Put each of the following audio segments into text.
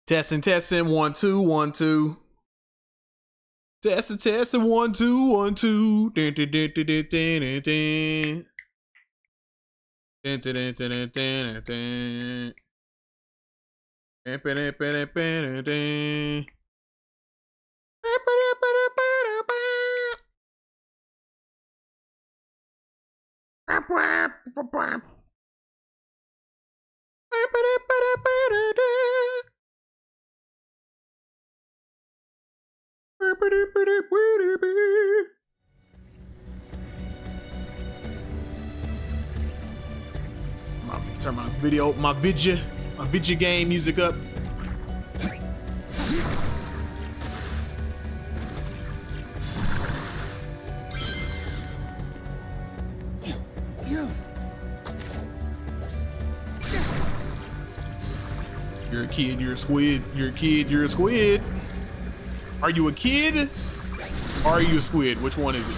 Testing, testing, 1 2 1 2. Testing, testing, 1 2 1 2. Dun, dun, dun, dun, dun, dun, dun. Dun, dun, dun, dun, dun, dun. Dun, dun, dun, dun, dun, dun. Turn my video game music up. You're a kid, you're a squid. You're a kid, you're a squid. Are you a kid? Or are you a squid? Which one is it?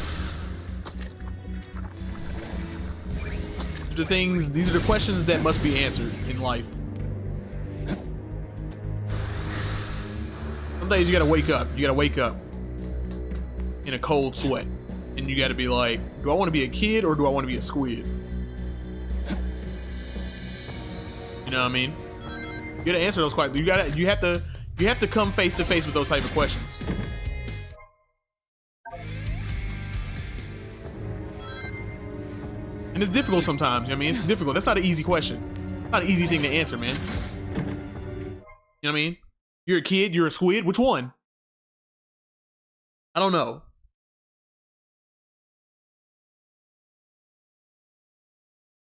These are the questions that must be answered in life. Some days you gotta wake up. You gotta wake up in a cold sweat. And you gotta be like, do I wanna be a kid or do I wanna be a squid? You know what I mean? You gotta answer those questions. You have to come face to face with those type of questions. And it's difficult sometimes. You know what I mean? It's difficult. That's not an easy question. Not an easy thing to answer, man. You know what I mean? You're a kid, you're a squid. Which one? I don't know.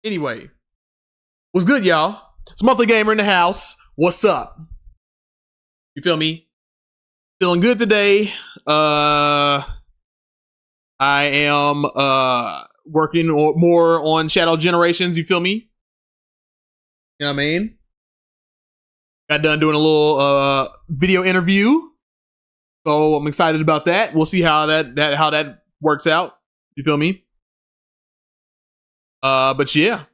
Anyway, what's good, y'all? It's Monthly Gamer in the house. What's up? You feel me? Feeling good today. I am working more on Shadow Generations. You feel me? You know what I mean? Got done doing a little video interview, so I'm excited about that. We'll see how that works out. You feel me? But yeah.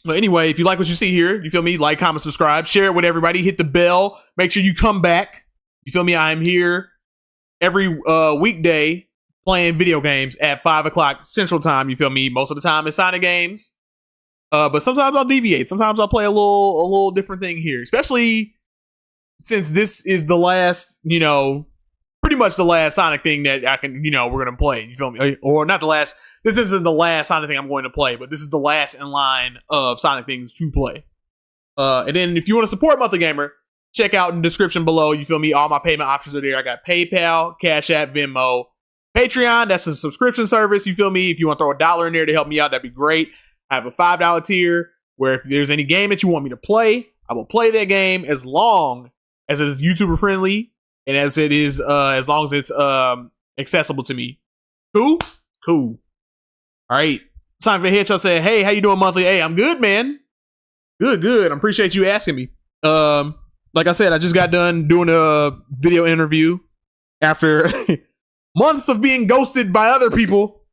But anyway, if you like what you see here, you feel me? Like, comment, subscribe, share it with everybody. Hit the bell. Make sure you come back. You feel me? I am here every weekday playing video games at 5 o'clock Central Time. You feel me? Most of the time it's Sonic games. But sometimes I'll deviate. Sometimes I'll play a little different thing here. Especially since this is the last, pretty much the last Sonic thing that I can, we're going to play. You feel me? Or not the last. This isn't the last Sonic thing I'm going to play, but this is the last in line of Sonic things to play. And then if you want to support Monthly Gamer, check out in the description below. You feel me? All my payment options are there. I got PayPal, Cash App, Venmo, Patreon. That's a subscription service. You feel me? If you want to throw $1 in there to help me out, that'd be great. I have a $5 tier where if there's any game that you want me to play, I will play that game as long as it is YouTuber friendly and as it is as long as it's accessible to me. Cool? Cool. All right. Sonic the Hedgehog said, hey, how you doing, Monthly? Hey, I'm good, man. Good. I appreciate you asking me. Like I said, I just got done doing a video interview after months of being ghosted by other people.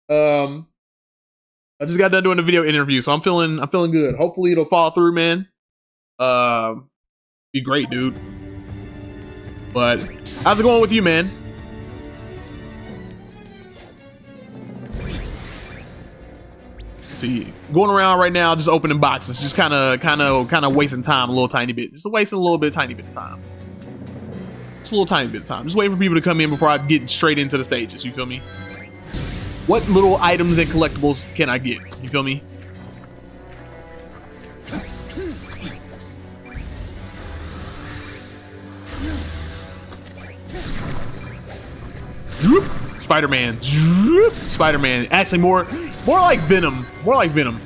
I just got done doing a video interview, so I'm feeling good. Hopefully it'll fall through, man. Be great, dude. But how's it going with you, man? See, going around right now, just opening boxes, just kind of wasting time a little tiny bit. Just wasting a little bit, tiny bit of time. Just a little tiny bit of time. Just waiting for people to come in before I get straight into the stages. You feel me? What little items and collectibles can I get? You feel me? Spider-Man. Spider-Man. Actually, more like Venom. More like Venom.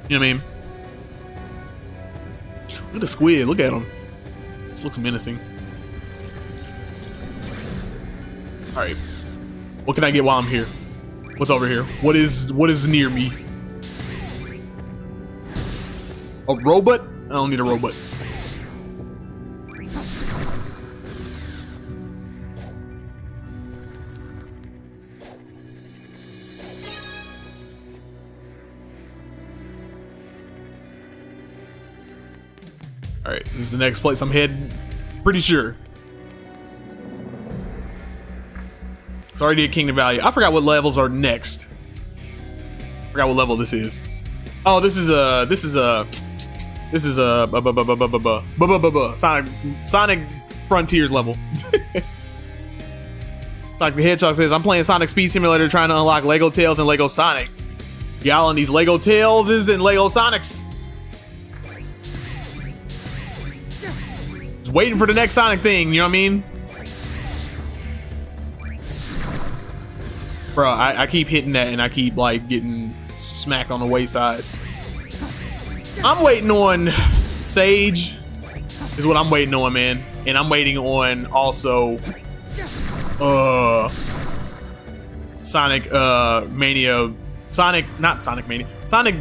You know what I mean? Look at the squid. Look at him. This looks menacing. All right. What can I get while I'm here? What's over here? What is near me? A robot? I don't need a robot. All right, this is the next place I'm heading. Pretty sure. It's already at Kingdom Valley. I forgot what levels are next. Forgot what level this is. Oh, this is Sonic Frontiers level. Sonic the Hedgehog says, I'm playing Sonic Speed Simulator trying to unlock Lego Tails and Lego Sonic. Y'all on these Lego Tails and Lego Sonics. Just waiting for the next Sonic thing, you know what I mean? Bro, I keep hitting that and I keep like getting smacked on the wayside. I'm waiting on Sage is what I'm waiting on, man. And I'm waiting on also Sonic Mania. Not Sonic Mania. Sonic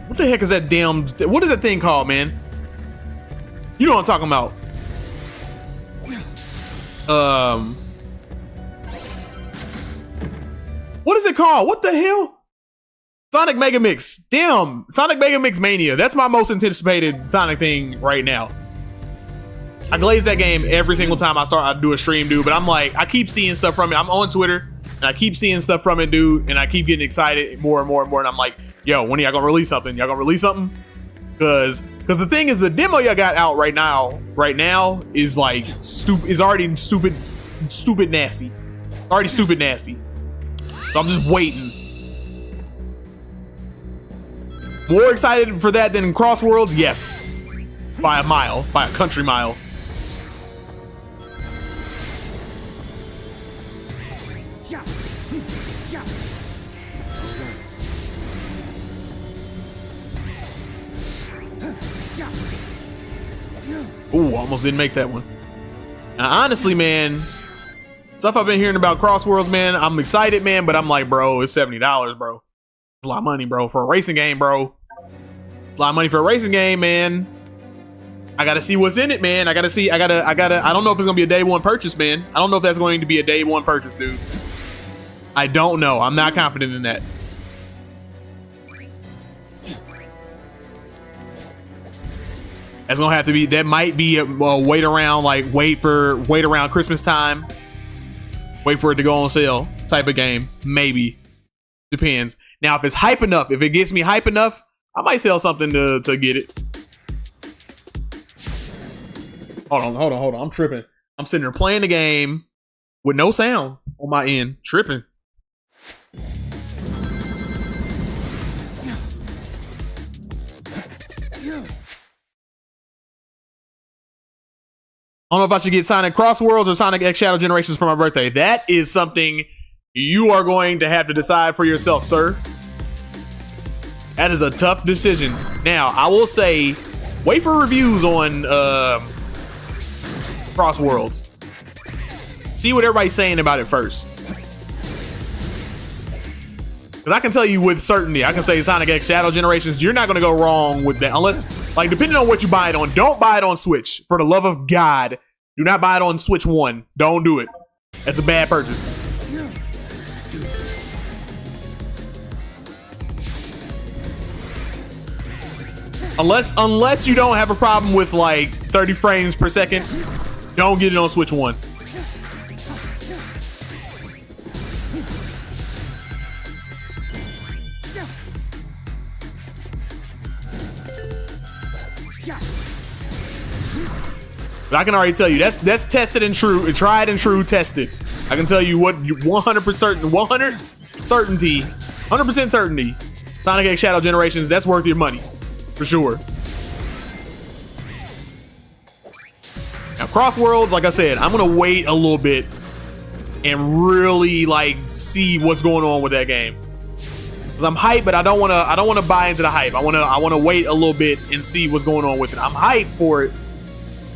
what the heck is that damn, what is that thing called, man? You know what I'm talking about. What is it called? What the hell? Sonic Mega Mix. Damn, Sonic Mega Mix Mania. That's my most anticipated Sonic thing right now. I glaze that game every single time I do a stream, dude. But I'm like, I keep seeing stuff from it. I'm on Twitter and I keep seeing stuff from it, dude. And I keep getting excited more and more and more. And I'm like, yo, when are y'all gonna release something? Y'all gonna release something? Because the thing is, the demo y'all got out right now is like stupid. Is already stupid nasty. Already stupid nasty. So I'm just waiting. More excited for that than Crossworlds? Yes. By a mile. By a country mile. Ooh, almost didn't make that one. Now, honestly, man, stuff I've been hearing about Crossworlds, man, I'm excited, man, but I'm like, bro, it's $70, bro. It's a lot of money, bro, for a racing game, bro. It's a lot of money for a racing game, man. I gotta see what's in it, man. I don't know if it's gonna be a day one purchase, man. I don't know if that's going to be a day one purchase, dude. I don't know. I'm not confident in that. That's gonna have to be, that might be a wait around, like wait around Christmas time. Wait for it to go on sale type of game. Maybe. Depends. Now, if it's hype enough, if it gets me hype enough, I might sell something to get it. Hold on. I'm tripping. I'm sitting there playing the game with no sound on my end. Tripping. I don't know if I should get Sonic Crossworlds or Sonic X Shadow Generations for my birthday. That is something you are going to have to decide for yourself, sir. That is a tough decision. Now, I will say, wait for reviews on Crossworlds. See what everybody's saying about it first. Because I can tell you with certainty, I can say Sonic X Shadow Generations, you're not going to go wrong with that. Unless, like, depending on what you buy it on, don't buy it on Switch. For the love of God, do not buy it on Switch 1. Don't do it. That's a bad purchase. Unless you don't have a problem with, like, 30 frames per second, don't get it on Switch 1. But I can already tell you that's tested and true, tried and true, tested. I can tell you what 100% certainty. Sonic X Shadow Generations, that's worth your money for sure. Now Crossworlds, like I said, I'm gonna wait a little bit and really like see what's going on with that game. Cause I'm hyped, but I don't wanna buy into the hype. I wanna wait a little bit and see what's going on with it. I'm hyped for it,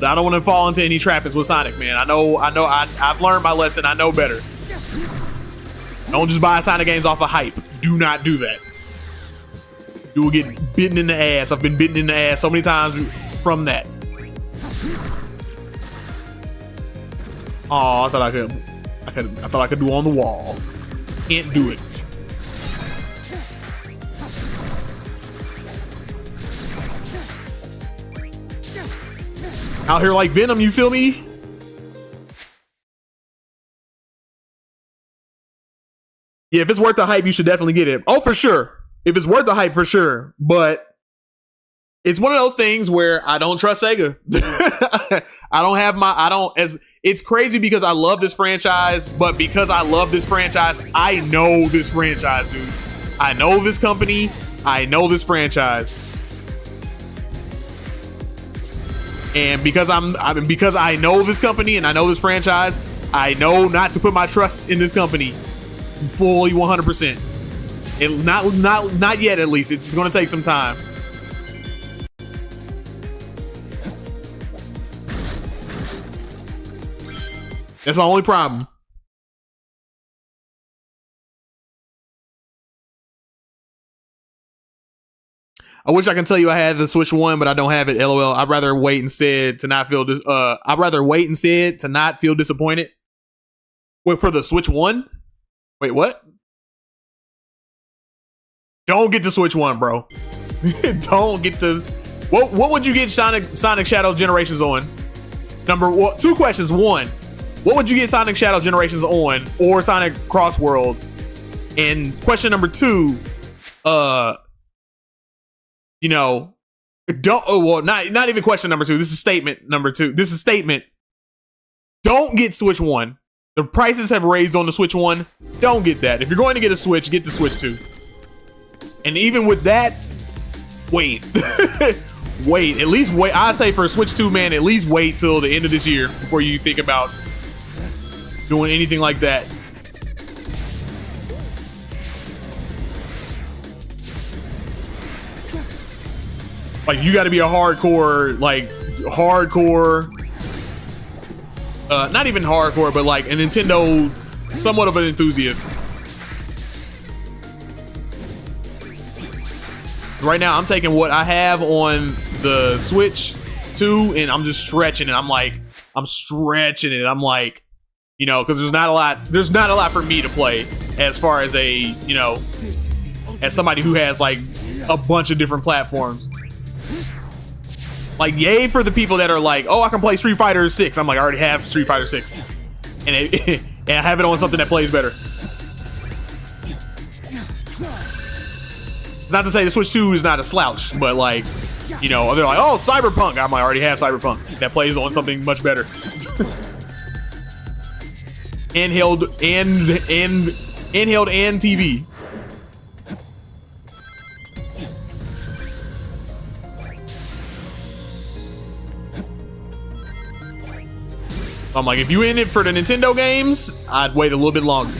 but I don't want to fall into any trappings with Sonic, man. I've learned my lesson. I know better. Don't just buy Sonic games off of hype. Do not do that. You will get bitten in the ass. I've been bitten in the ass so many times from that. Oh, I thought I could do on the wall. Can't do it. Out here like Venom, you feel me? Yeah, if it's worth the hype, you should definitely get it. Oh, for sure. If it's worth the hype, for sure. But it's one of those things where I don't trust Sega. It's crazy because I love this franchise, but because I love this franchise, I know this franchise, dude. I know this company. I know this franchise. And because because I know this company and I know this franchise, I know not to put my trust in this company fully 100%. Not yet, at least. It's going to take some time. That's the only problem. I wish I can tell you I had the Switch 1, but I don't have it. LOL. I'd rather wait instead to not feel disappointed. Wait, for the Switch 1? Wait, what? Don't get the Switch 1, bro. Don't get the... What would you get Sonic Shadow Generations on? Two questions. One, what would you get Sonic Shadow Generations on, or Sonic Cross Worlds? And question number two, not even question number two. This is statement number two. This is statement. Don't get Switch 1. The prices have raised on the Switch 1. Don't get that. If you're going to get a Switch, get the Switch 2. And even with that, wait. Wait. At least wait. I say for a Switch 2, man, at least wait till the end of this year before you think about doing anything like that. Like, you got to be a hardcore, not even hardcore, but like a Nintendo, somewhat of an enthusiast. Right now, I'm taking what I have on the Switch 2, and I'm just stretching it. I'm stretching it. I'm like, because there's not a lot for me to play as far as as somebody who has like a bunch of different platforms. Like, yay for the people that are like, oh, I can play Street Fighter 6. I'm like, I already have Street Fighter 6. And I have it on something that plays better. Not to say the Switch 2 is not a slouch, but like, they're like, oh, Cyberpunk. I'm like, I already have Cyberpunk. That plays on something much better. Handheld and TV. I'm like, if you in it for the Nintendo games, I'd wait a little bit longer.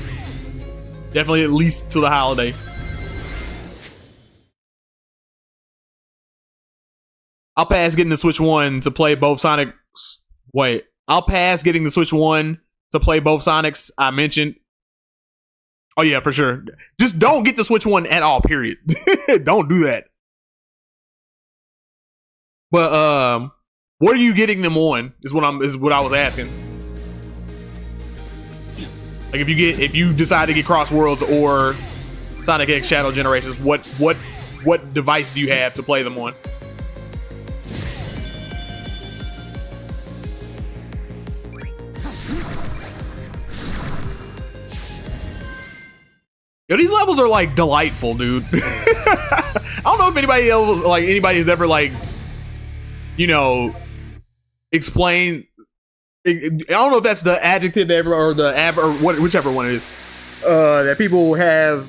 Definitely at least till the holiday. I'll pass getting the Switch 1 to play both Sonic. Wait, I'll pass getting the Switch 1 to play both Sonics I mentioned. Oh yeah, for sure. Just don't get the Switch 1 at all, period. Don't do that. But what are you getting them on? Is what I was asking. Like, if you decide to get Cross Worlds or Sonic X Shadow Generations, what device do you have to play them on? Yo, these levels are like delightful, dude. I don't know if anybody has ever explained. I don't know if that's the adjective or whichever one it is that people have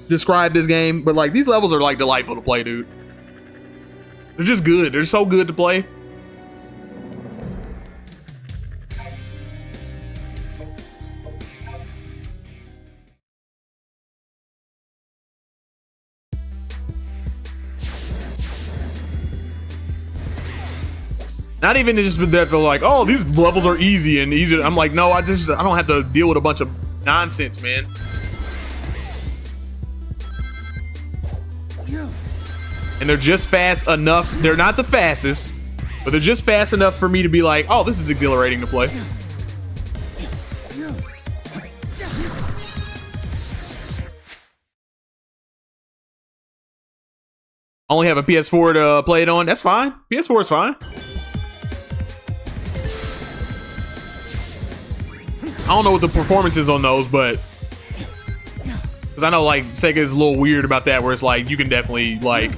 described this game, but like, these levels are like delightful to play, dude. They're just good. They're so good to play. Not even just that they're like, oh, these levels are easy and easy. I'm like, no, I don't have to deal with a bunch of nonsense, man. And they're just fast enough. They're not the fastest, but they're just fast enough for me to be like, oh, this is exhilarating to play. Only have a PS4 to play it on. That's fine. PS4 is fine. don't know what the performance is on those, but because I know like Sega is a little weird about that, where it's like you can definitely like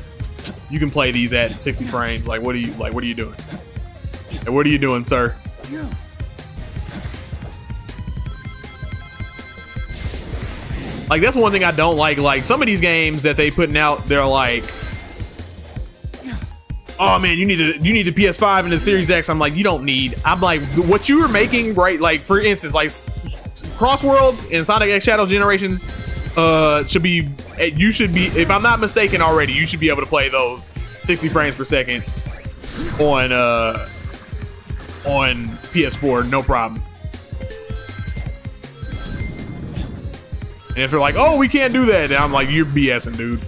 you can play these at 60 frames. Like what are you doing? Hey, what are you doing, sir? Like that's one thing I don't like. Like some of these games that they putting out, they're like, oh man, you need the PS5 and the Series X. I'm like, you don't need. I'm like, what you were making, right? Like for instance, like Cross Worlds and Sonic X Shadow Generations, should be. You should be, if I'm not mistaken already, you should be able to play those 60 frames per second on PS4, no problem. And if they're like, oh, we can't do that, then I'm like, you're BSing, dude.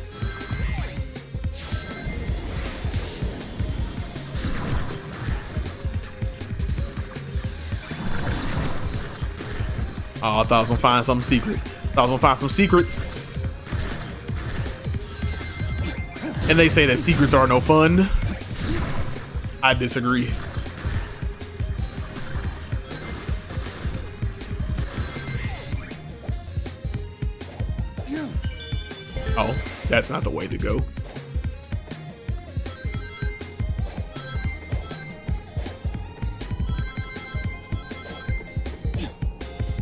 Oh, I thought I was gonna find something secret. I was gonna find some secrets. And they say that secrets are no fun. I disagree. Oh, that's not the way to go.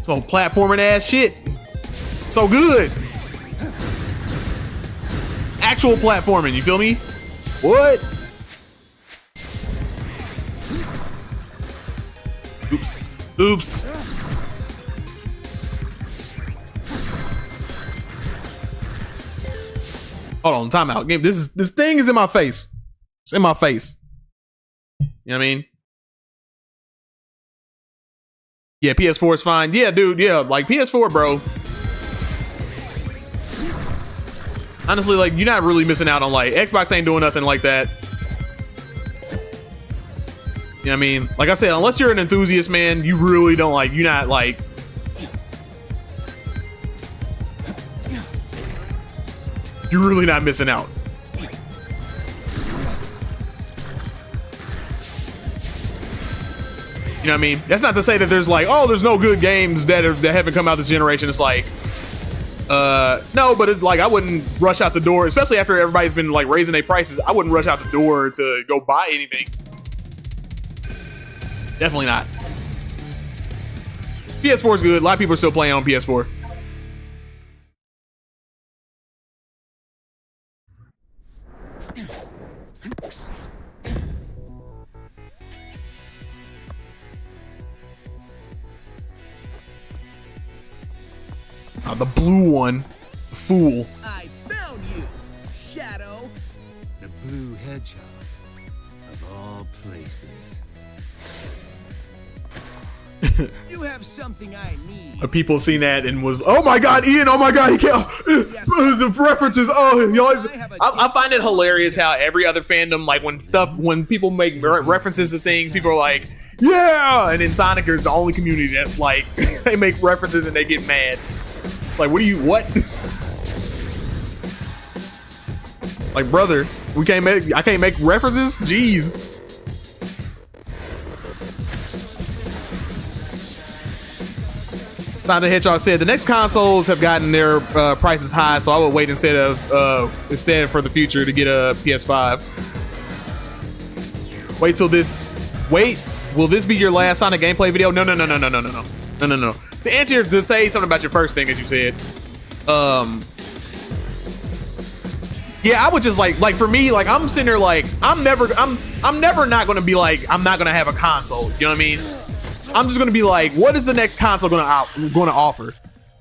Some platforming ass shit. So good. Actual platforming, you feel me? What? Oops. Oops. Hold on, time out. Game. This thing is in my face. It's in my face. You know what I mean? Yeah, PS4 is fine. Yeah, dude. Yeah, like PS4, bro. Honestly, like you're not really missing out on like Xbox ain't doing nothing like that. You know what I mean? Like I said, unless you're an enthusiast, man, you really don't like. You're not like. You're really not missing out. You know what I mean? That's not to say that there's like, oh, there's no good games that haven't come out this generation. It's like, no, but it's like I wouldn't rush out the door, especially after everybody's been like raising their prices. I wouldn't rush out the door to go buy anything. Definitely not. PS4 is good. A lot of people are still playing on PS4. The blue one, the fool. I found you, Shadow. The blue hedgehog, of all places. You have something I need. People seen that and was, oh my god, Ian, oh my god, he can't. The references, oh, you always, I find it hilarious how every other fandom, like when people make references to things, people are like, yeah, and then Sonic is the only community that's like, they make references and they get mad. It's like, what? Like, brother, I can't make references? Jeez. Sonic the Hedgehog said the next consoles have gotten their prices high, so I would wait instead for the future to get a PS5. Will this be your last Sonic gameplay video? No. To say something about your first thing, as you said, yeah, I would just like for me, like I'm sitting there like I'm never not gonna be like I'm not gonna have a console. You know what I mean? I'm just gonna be like, what is the next console gonna offer?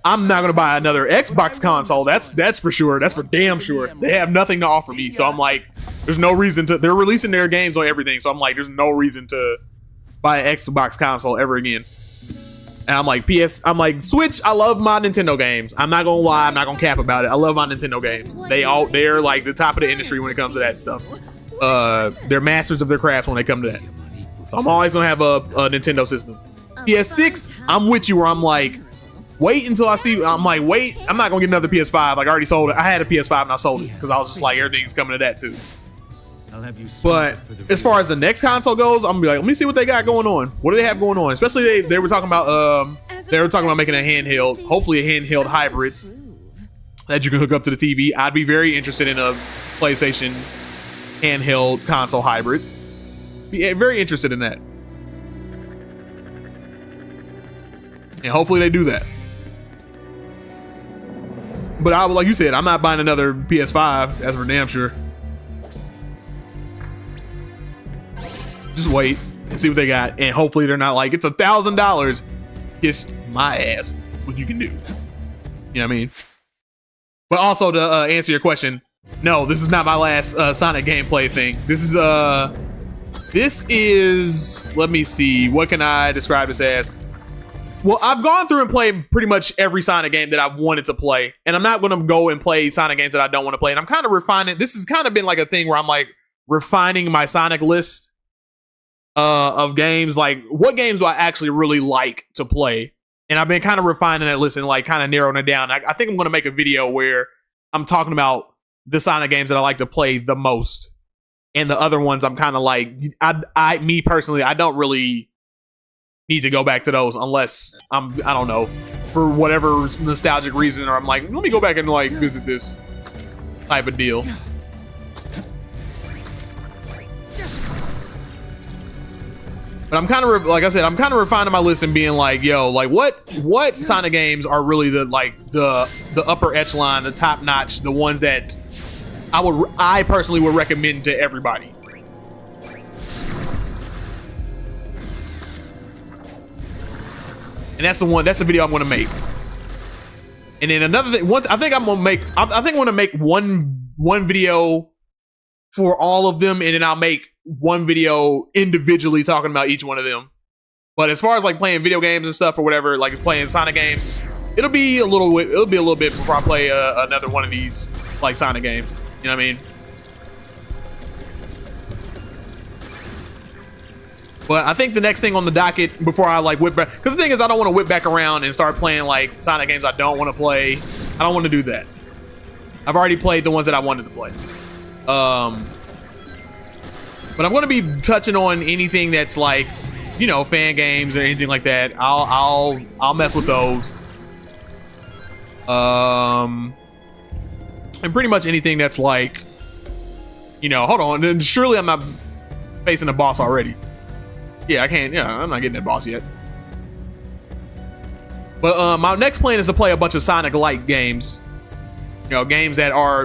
I'm not gonna buy another Xbox console. That's for sure. That's for damn sure. They have nothing to offer me, so I'm like, there's no reason to. They're releasing their games on everything, so I'm like, there's no reason to buy an Xbox console ever again. And I'm like, I'm like, Switch, I love my Nintendo games. I'm not gonna lie, I'm not gonna cap about it. I love my Nintendo games. They're like the top of the industry when it comes to that stuff. They're masters of their craft when they come to that. So I'm always gonna have a Nintendo system. PS6, I'm with you where I'm like, wait until I see, I'm like, wait, I'm not gonna get another PS5. Like I already sold it. I had a PS5 and I sold it because I was just like, everything's coming to that too. But as far as the next console goes, I'm gonna be like, let me see what they got going on. What do they have going on? Especially they were talking about They were talking about making a handheld, hopefully a handheld hybrid that you can hook up to the TV. I'd be very interested in a PlayStation handheld console hybrid. Be very interested in that. And hopefully they do that. But like you said, I'm not buying another PS5, that's for damn sure. Just wait and see what they got. And hopefully they're not like, it's $1,000. Kiss my ass. That's what you can do. You know what I mean? But also to answer your question, no, this is not my last Sonic gameplay thing. This is, let me see, what can I describe this as? Well, I've gone through and played pretty much every Sonic game that I wanted to play. And I'm not going to go and play Sonic games that I don't want to play. And I'm kind of refining. This has kind of been like a thing where I'm like refining my Sonic list of games. Like, what games do I actually really like to play? And I've been kind of refining that list and like kind of narrowing it down. I think I'm going to make a video where I'm talking about the Sonic games that I like to play the most. And the other ones I'm kind of like, me personally, I don't really need to go back to those unless I don't know, for whatever nostalgic reason, or I'm like, let me go back and like visit this type of deal. But I'm kind of, like I said, I'm kind of refining my list and being like, yo, like what Sonic games are really the upper echelon, the top notch, the ones that I personally would recommend to everybody. And that's the video I'm going to make. And then another thing, I think I'm going to make one video for all of them, and then I'll make one video individually talking about each one of them. But as far as like playing video games and stuff or whatever, like it's playing Sonic games, it'll be a little bit before I play another one of these like Sonic games. You know what I mean? But I think the next thing on the docket before I like whip back, because the thing is I don't want to whip back around and start playing like Sonic games I don't want to play. I don't want to do that. I've already played the ones that I wanted to play. But I'm going to be touching on anything that's like, you know, fan games or anything like that. I'll mess with those. And pretty much anything that's like, you know, hold on. And surely I'm not facing a boss already. Yeah, I can't. Yeah, I'm not getting that boss yet. But my next plan is to play a bunch of Sonic-like games. You know, games that are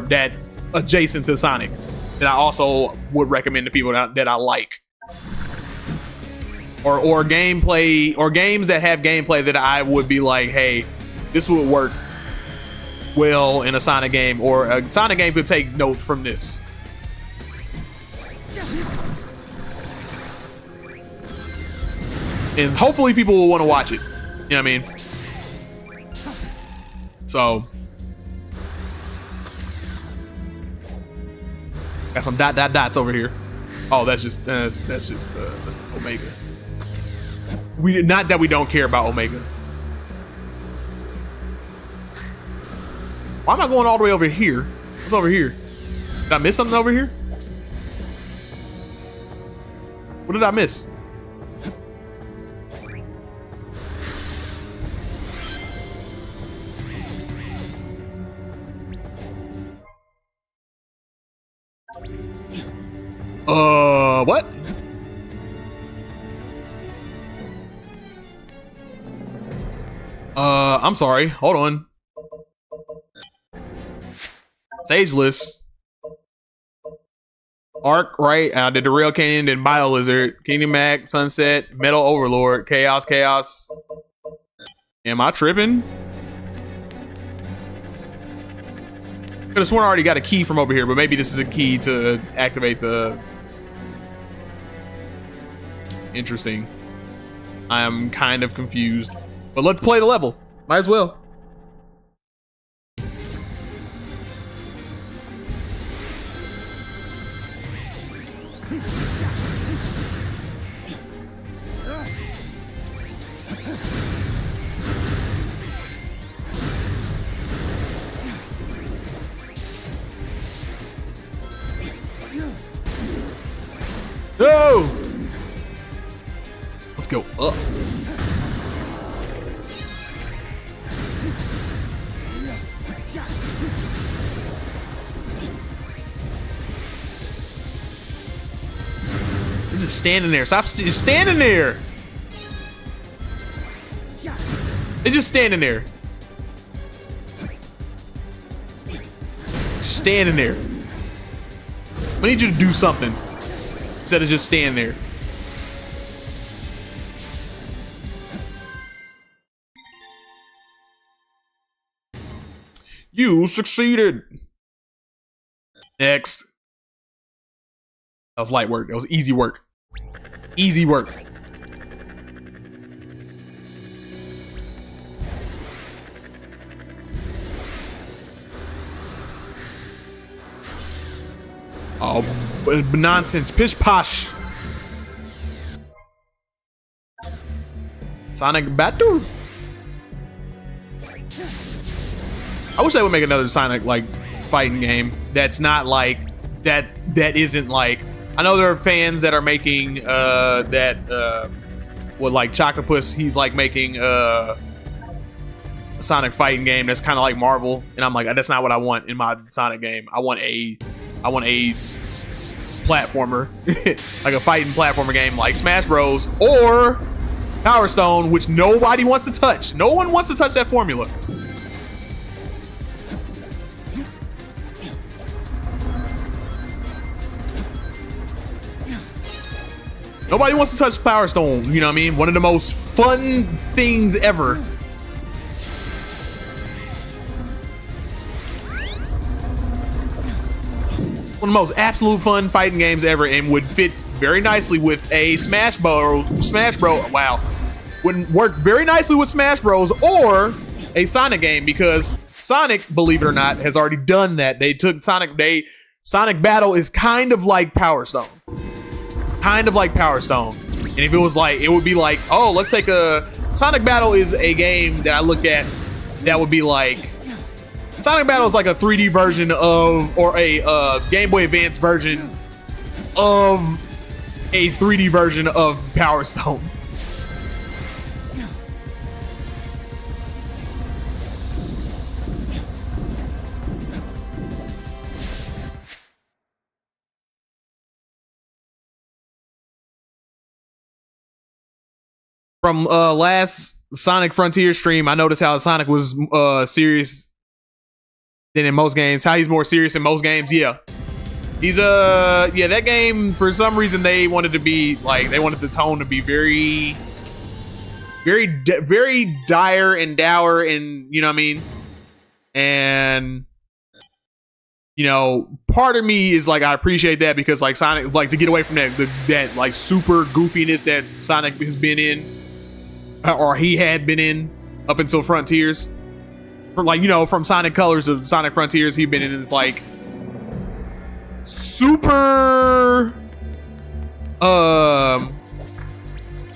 adjacent to Sonic that I also would recommend to people that I like. Or gameplay, or games that have gameplay that I would be like, hey, this would work well in a Sonic game, or a Sonic game could take notes from this. And hopefully people will want to watch it. You know what I mean? So got some dots over here. Oh, that's just Omega. Not that we don't care about Omega. Why am I going all the way over here? What's over here? Did I miss something over here? What did I miss? What? I'm sorry. Hold on. Stage list. Arc, right? I did the Rail Canyon, then Bio Lizard, Kingdom Mac, Sunset, Metal Overlord, Chaos. Am I tripping? Could have sworn I already got a key from over here, but maybe this is a key to activate the... Interesting. I am kind of confused. But let's play the level. Might as well. No! Let's go up. just standing there. Stop just standing there. They're just standing there. Standing there. I need you to do something instead of just standing there. You succeeded. Next. That was light work. That was easy work. Easy work. Oh, nonsense. Pish posh. Sonic Battle. I wish they would make another Sonic like fighting game that's not like that isn't like, I know there are fans that are making with like Choctopus, he's like making a Sonic fighting game that's kind of like Marvel, and I'm like, that's not what I want in my Sonic game. I want a platformer, like a fighting platformer game like Smash Bros or Power Stone, which nobody wants to touch. No one wants to touch that formula. Nobody wants to touch Power Stone, you know what I mean? One of the most fun things ever. One of the most absolute fun fighting games ever, and would fit very nicely with a Smash Bros. Wow. Would work very nicely with Smash Bros. Or a Sonic game, because Sonic, believe it or not, has already done that. They took Sonic Battle is kind of like Power Stone. Kind of like Power Stone. And if it was like, it would be like, oh, let's take a Sonic Battle is a game that I look at that would be like, Sonic Battle is like a 3D version of, or a Game Boy Advance version of a 3D version of Power Stone. From last Sonic Frontier stream, I noticed how Sonic was serious than in most games. How he's more serious in most games. Yeah, he's yeah, that game, for some reason they wanted to be like, they wanted the tone to be very dire and dour, and you know what I mean. And you know, part of me is like, I appreciate that, because like Sonic, like, to get away from that like super goofiness that Sonic has been in, or he had been in up until Frontiers. From, like, you know, from Sonic Colors to Sonic Frontiers, he'd been in this like super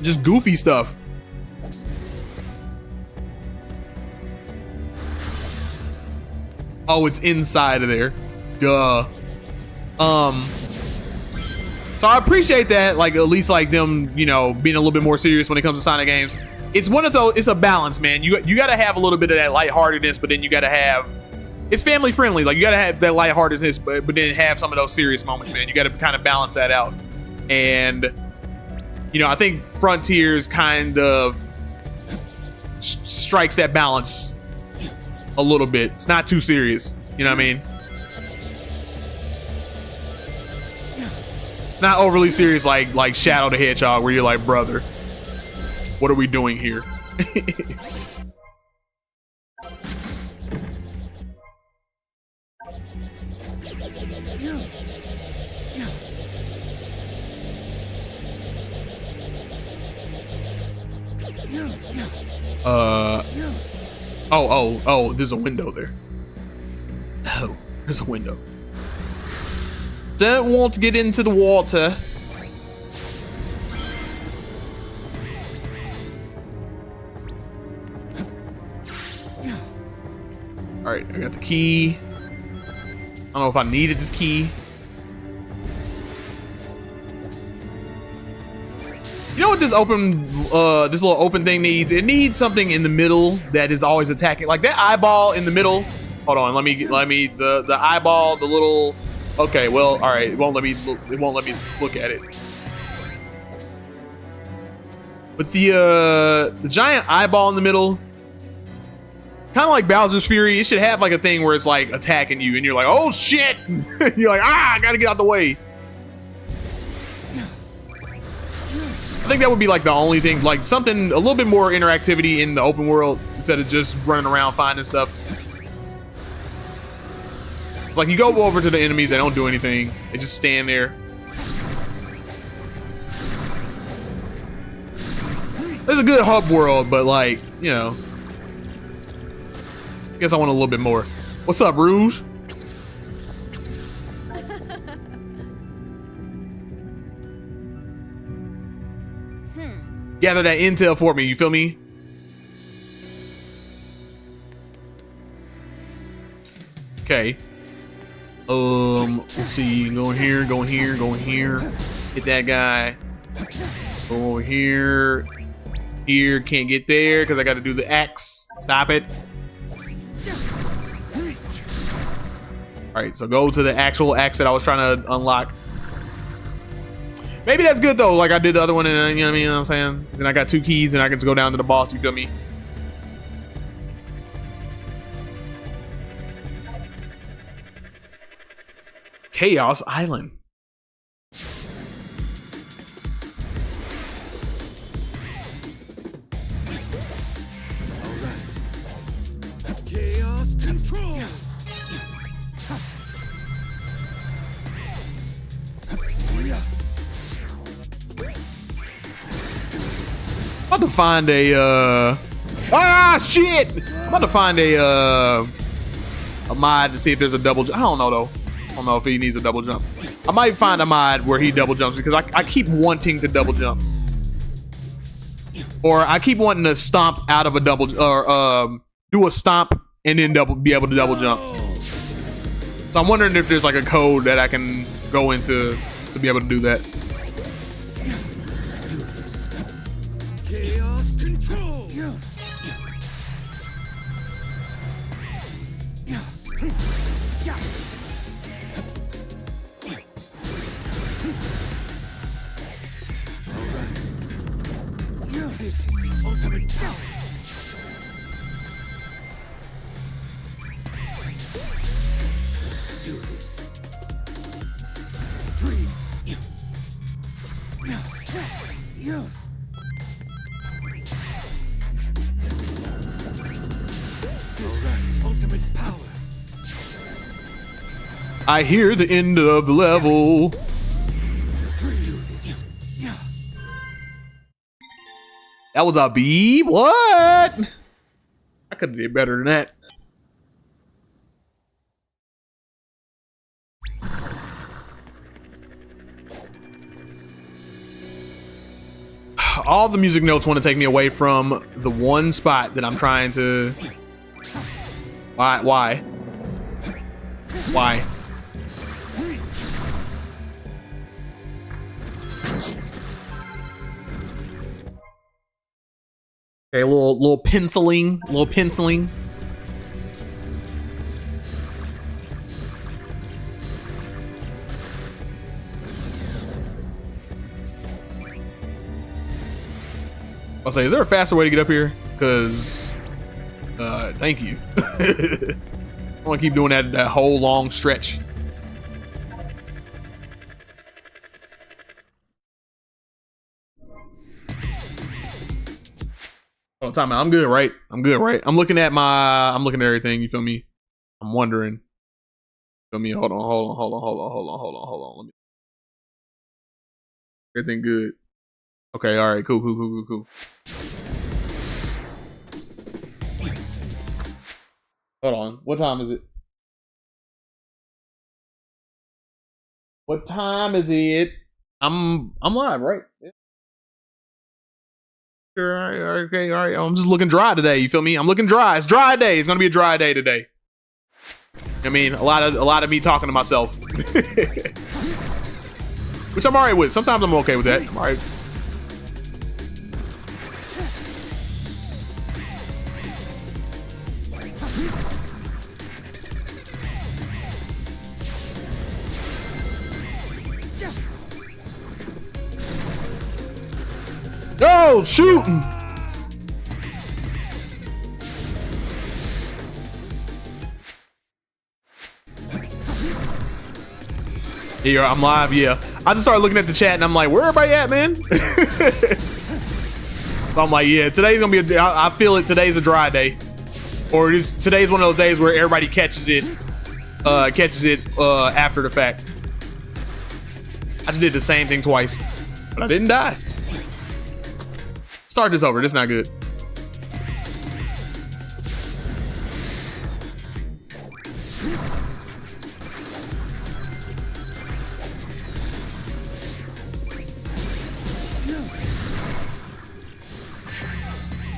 just goofy stuff. Oh, it's inside of there. Duh. So I appreciate that, like, at least like them, you know, being a little bit more serious when it comes to Sonic games. It's one of those, it's a balance, man. You gotta have a little bit of that lightheartedness, but then you gotta have, it's family friendly. Like, you gotta have that lightheartedness, but then have some of those serious moments, man. You gotta kind of balance that out. And, you know, I think Frontiers kind of strikes that balance a little bit. It's not too serious, you know what I mean? It's not overly serious like Shadow the Hedgehog, where you're like, brother, what are we doing here? Oh, there's a window there. Oh, there's a window. Don't want to get into the water. All right, I got the key. I don't know if I needed this key. You know what this this little open thing needs? It needs something in the middle that is always attacking. Like that eyeball in the middle. Hold on, let me the eyeball, the little. Okay, well, all right. It won't let me look at it. But the giant eyeball in the middle, kind of like Bowser's Fury, it should have like a thing where it's like attacking you and you're like, oh shit! You're like, I gotta get out the way. I think that would be like the only thing, like something, a little bit more interactivity in the open world instead of just running around finding stuff. It's like you go over to the enemies, they don't do anything. They just stand there. It's a good hub world, but like, you know, I guess I want a little bit more. What's up, Rouge? Gather that intel for me, you feel me? Okay. Let's see, go here, go here, go here. Hit that guy. Go over here. Here, can't get there because I got to do the axe. Stop it. All right, so go to the actual axe that I was trying to unlock. Maybe that's good though. Like I did the other one, and you know what I mean? You know what I'm saying? Then I got 2 keys, and I can just go down to the boss. You feel me? Chaos Island. Chaos control. I'm about to find a shit! I'm about to find a mod to see if there's a double jump. I don't know though. I don't know if he needs a double jump. I might find a mod where he double jumps because I keep wanting to double jump. Or I keep wanting to stomp out of a double, or do a stomp and then be able to double jump. So I'm wondering if there's like a code that I can go into to be able to do that. Chaos control. This is the ultimate power. Let's do this. 3. Ultimate power. I hear the end of the level. That was a beep. What? I could have did better than that. All the music notes want to take me away from the one spot that I'm trying to. Why? Why? Okay, a little penciling, I'll say, is there a faster way to get up here? Cause, thank you. I want to keep doing that whole long stretch. Oh, time out. I'm good, right? I'm good, right? I'm looking at everything. You feel me? I'm wondering. Feel me? Hold on. Let me. Everything good. Okay, all right, cool. Hold on. What time is it? What time is it? I'm live, right? Yeah. Sure, all right, okay, all right. I'm just looking dry today. You feel me? I'm looking dry. It's dry day. It's gonna be a dry day today. I mean, a lot of me talking to myself, which I'm alright with. Sometimes I'm okay with that. I'm alright. Oh, shooting. Here, I'm live, yeah. I just started looking at the chat and I'm like, where everybody at, man? So I'm like, yeah, today's gonna be I feel it, today's a dry day. Or today's one of those days where everybody catches it after the fact. I just did the same thing twice, but I didn't die. Start this over, this is not good.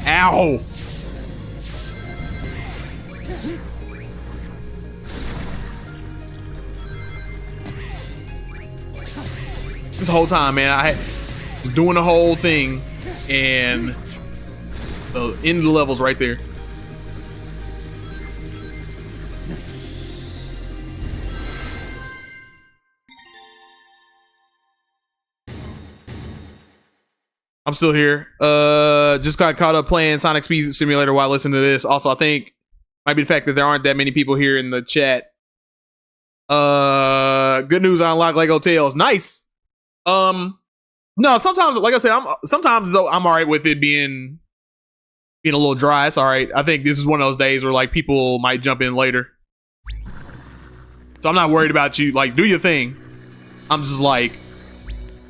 Ow! This whole time, man, I was doing the whole thing, and the end of the level's right there. I'm still here. Just got caught up playing Sonic Speed Simulator while listening to this. Also, I think might be the fact that there aren't that many people here in the chat. Good news, I unlocked Lego Tales. Nice. No, sometimes, like I said, sometimes I'm all right with it being a little dry. It's all right. I think this is one of those days where like people might jump in later, so I'm not worried about you. Like, do your thing. I'm just like,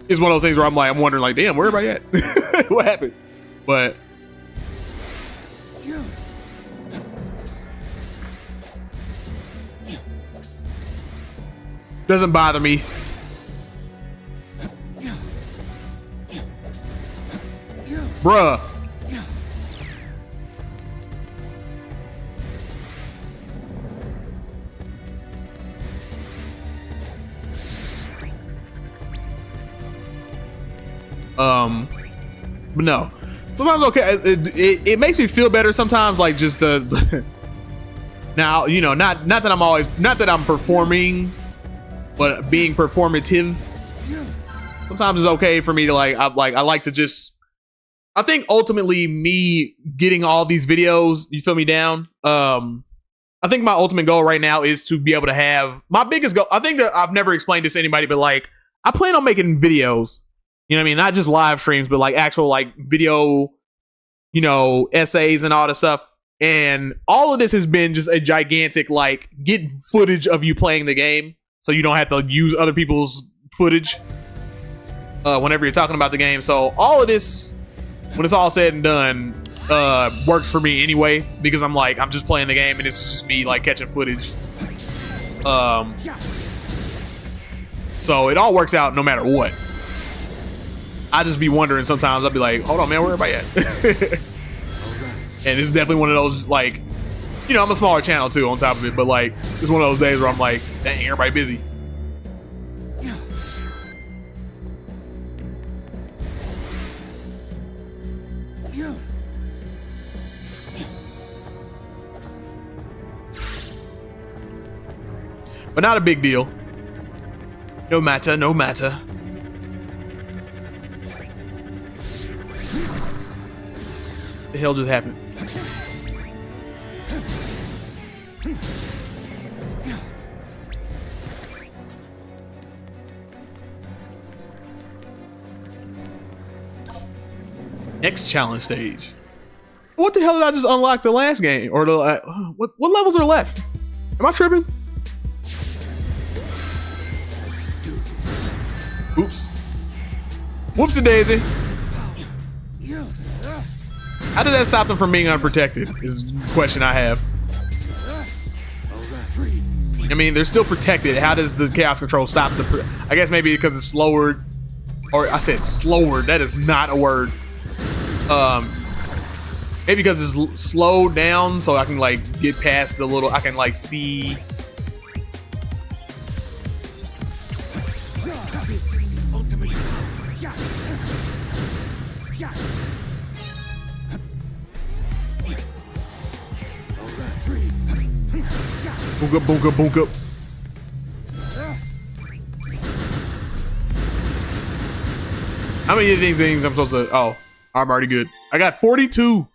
it's one of those things where I'm like, I'm wondering like, damn, where everybody at? What happened? But doesn't bother me. Bruh. But no. Sometimes okay, it makes me feel better sometimes, like just the now, you know, not that I'm performing, but being performative. Sometimes it's okay for me to I like to just, I think ultimately me getting all these videos, you feel me, down. I think my ultimate goal right now is to be able to have my biggest goal. I think that I've never explained this to anybody, but like I plan on making videos, you know what I mean? Not just live streams, but like actual like video, you know, essays and all this stuff. And all of this has been just a gigantic, like, get footage of you playing the game so you don't have to use other people's footage whenever you're talking about the game. So all of this, when it's all said and done, works for me anyway, because I'm just playing the game and it's just me like catching footage. So it all works out no matter what. I just be wondering sometimes, I'll be like, hold on, man, where everybody at? And it's definitely one of those, like, you know, I'm a smaller channel too on top of it, but like, it's one of those days where I'm like, dang, everybody busy. But not a big deal. No matter, no matter. The hell just happened? Next challenge stage. What the hell did I just unlock the last game? Or the what levels are left? Am I tripping? Oops. Whoopsie daisy. How did that stop them from being unprotected? Is the question I have. I mean, they're still protected. How does the chaos control stop the? I guess maybe because it's slower. Or I said slower. That is not a word. Maybe because it's slowed down, so I can like get past the little. I can like see. Boonka, boonka, boonka. How many of these things I'm supposed to? Oh, I'm already good. I got 42.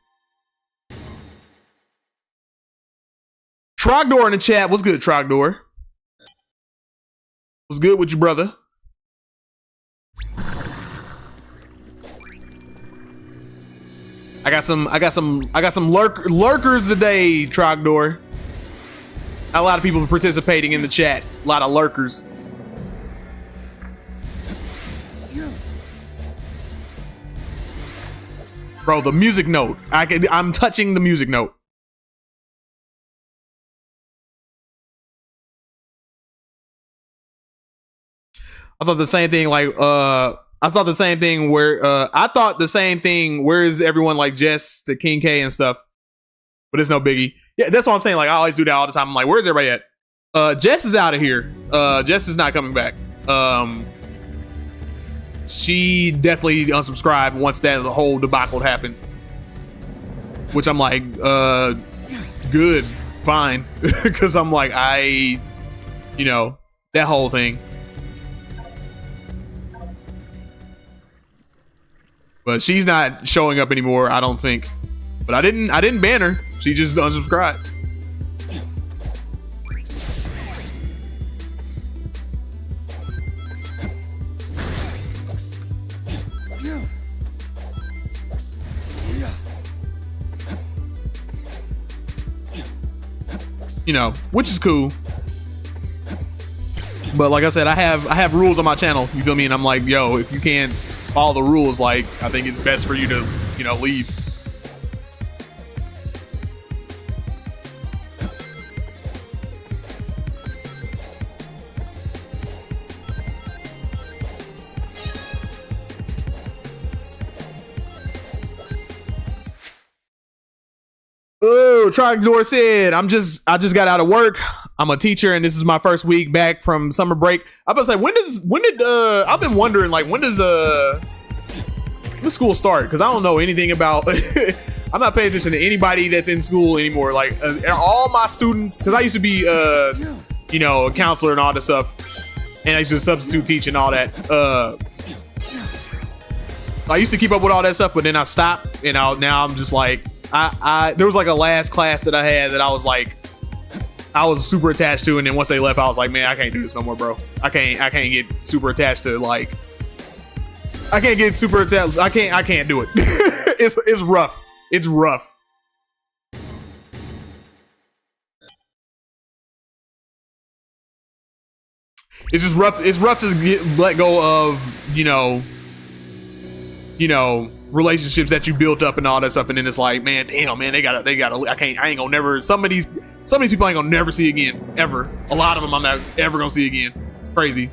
Trogdor in the chat. What's good, Trogdor? What's good with you, brother? I got some lurkers today, Trogdor. A lot of people participating in the chat. A lot of lurkers. Bro, the music note. I'm touching the music note. I thought the same thing where is everyone like Jess to King K and stuff? But it's no biggie. Yeah, that's what I'm saying. Like I always do that all the time. I'm like, where's everybody at? Jess is out of here. Jess is not coming back. She definitely unsubscribed once that whole debacle happened. Which I'm like, good, fine. Because I'm like, that whole thing. But she's not showing up anymore, I don't think. But I didn't ban her. She just unsubscribed. You know, which is cool. But like I said, I have rules on my channel. You feel me? And I'm like, yo, if you can't follow the rules, like I think it's best for you to, leave. Oh, Trogdor said, I just got out of work. I'm a teacher and this is my first week back from summer break. I was like, when did I've been wondering, like, when does school start? Because I don't know anything about I'm not paying attention to anybody that's in school anymore. Like all my students, because I used to be a counselor and all this stuff, and I used to substitute teach and all that. So I used to keep up with all that stuff, but then I stopped, and now I'm just like, there was like a last class that I had that I was super attached to, and then once they left, I was like, man, I can't do this no more, bro. I can't get super attached to, like, I can't get super attached. I can't do it. It's rough. It's rough. It's just rough. It's rough to let go of, relationships that you built up and all that stuff, and then it's like, man, damn, man, they gotta. I ain't gonna never. Some of these people I ain't gonna never see again, ever. A lot of them I'm not ever gonna see again. It's crazy.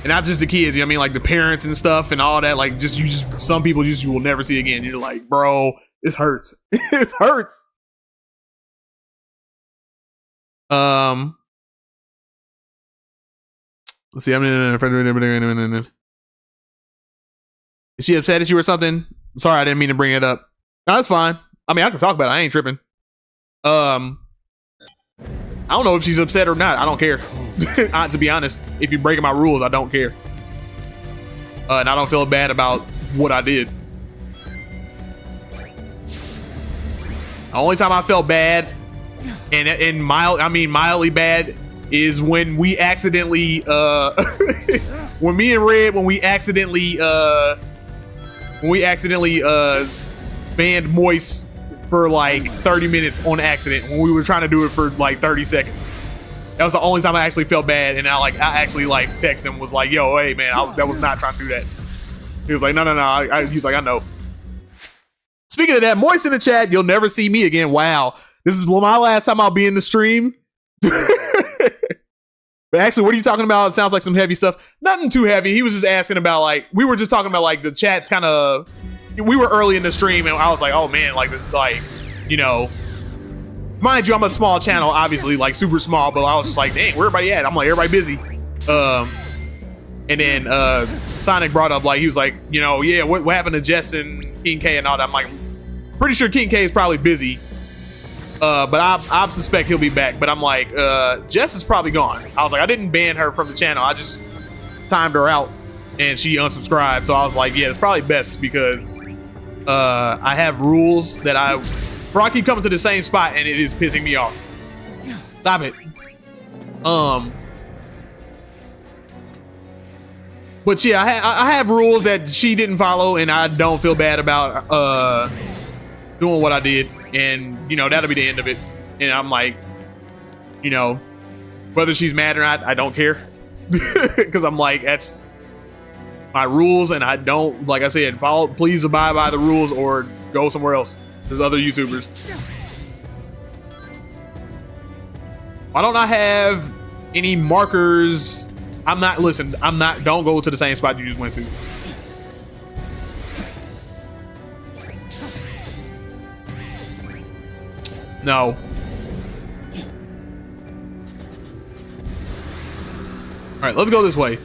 And not just the kids, like the parents and stuff and all that. Like, some people you will never see again. You're like, bro, this hurts. It hurts. Let's see. Is she upset at you or something? Sorry, I didn't mean to bring it up. No, that's fine. I can talk about it. I ain't tripping. I don't know if she's upset or not. I don't care. To be honest, if you're breaking my rules, I don't care. And I don't feel bad about what I did. The only time I felt bad, and mildly bad, is when we accidentally, when me and Red, when we accidentally banned Moist for like 30 minutes on accident when we were trying to do it for like 30 seconds. That was the only time I actually felt bad, and I actually texted him, was like, yo, hey man, that was not trying to do that. He was like, no. He's like, I know. Speaking of that, Moist in the chat, you'll never see me again. Wow. This is my last time I'll be in the stream. But actually, what are you talking about? It sounds like some heavy stuff. Nothing too heavy. He was just asking about, we were just talking about the chat's kind of, we were early in the stream, and I was like, oh man, mind you, I'm a small channel, obviously, super small, but I was just like, dang, where everybody at? I'm like, everybody busy. And then Sonic brought up, he was like, yeah, what happened to Jess and King K and all that? I'm like, pretty sure King K is probably busy. But I suspect he'll be back. But I'm like, Jess is probably gone. I was like, I didn't ban her from the channel. I just timed her out and she unsubscribed. So I was like, yeah, it's probably best because I have rules that bro, I keep coming to the same spot and it is pissing me off. Stop it. But yeah, I have rules that she didn't follow, and I don't feel bad about doing what I did, and you know that'll be the end of it. And I'm like, you know, whether she's mad or not, I don't care, because I'm like, that's my rules, and I don't, like I said, follow. Please abide by the rules or go somewhere else. There's other YouTubers. Why don't I have any markers? Don't go to the same spot you just went to. No. All right, let's go this way.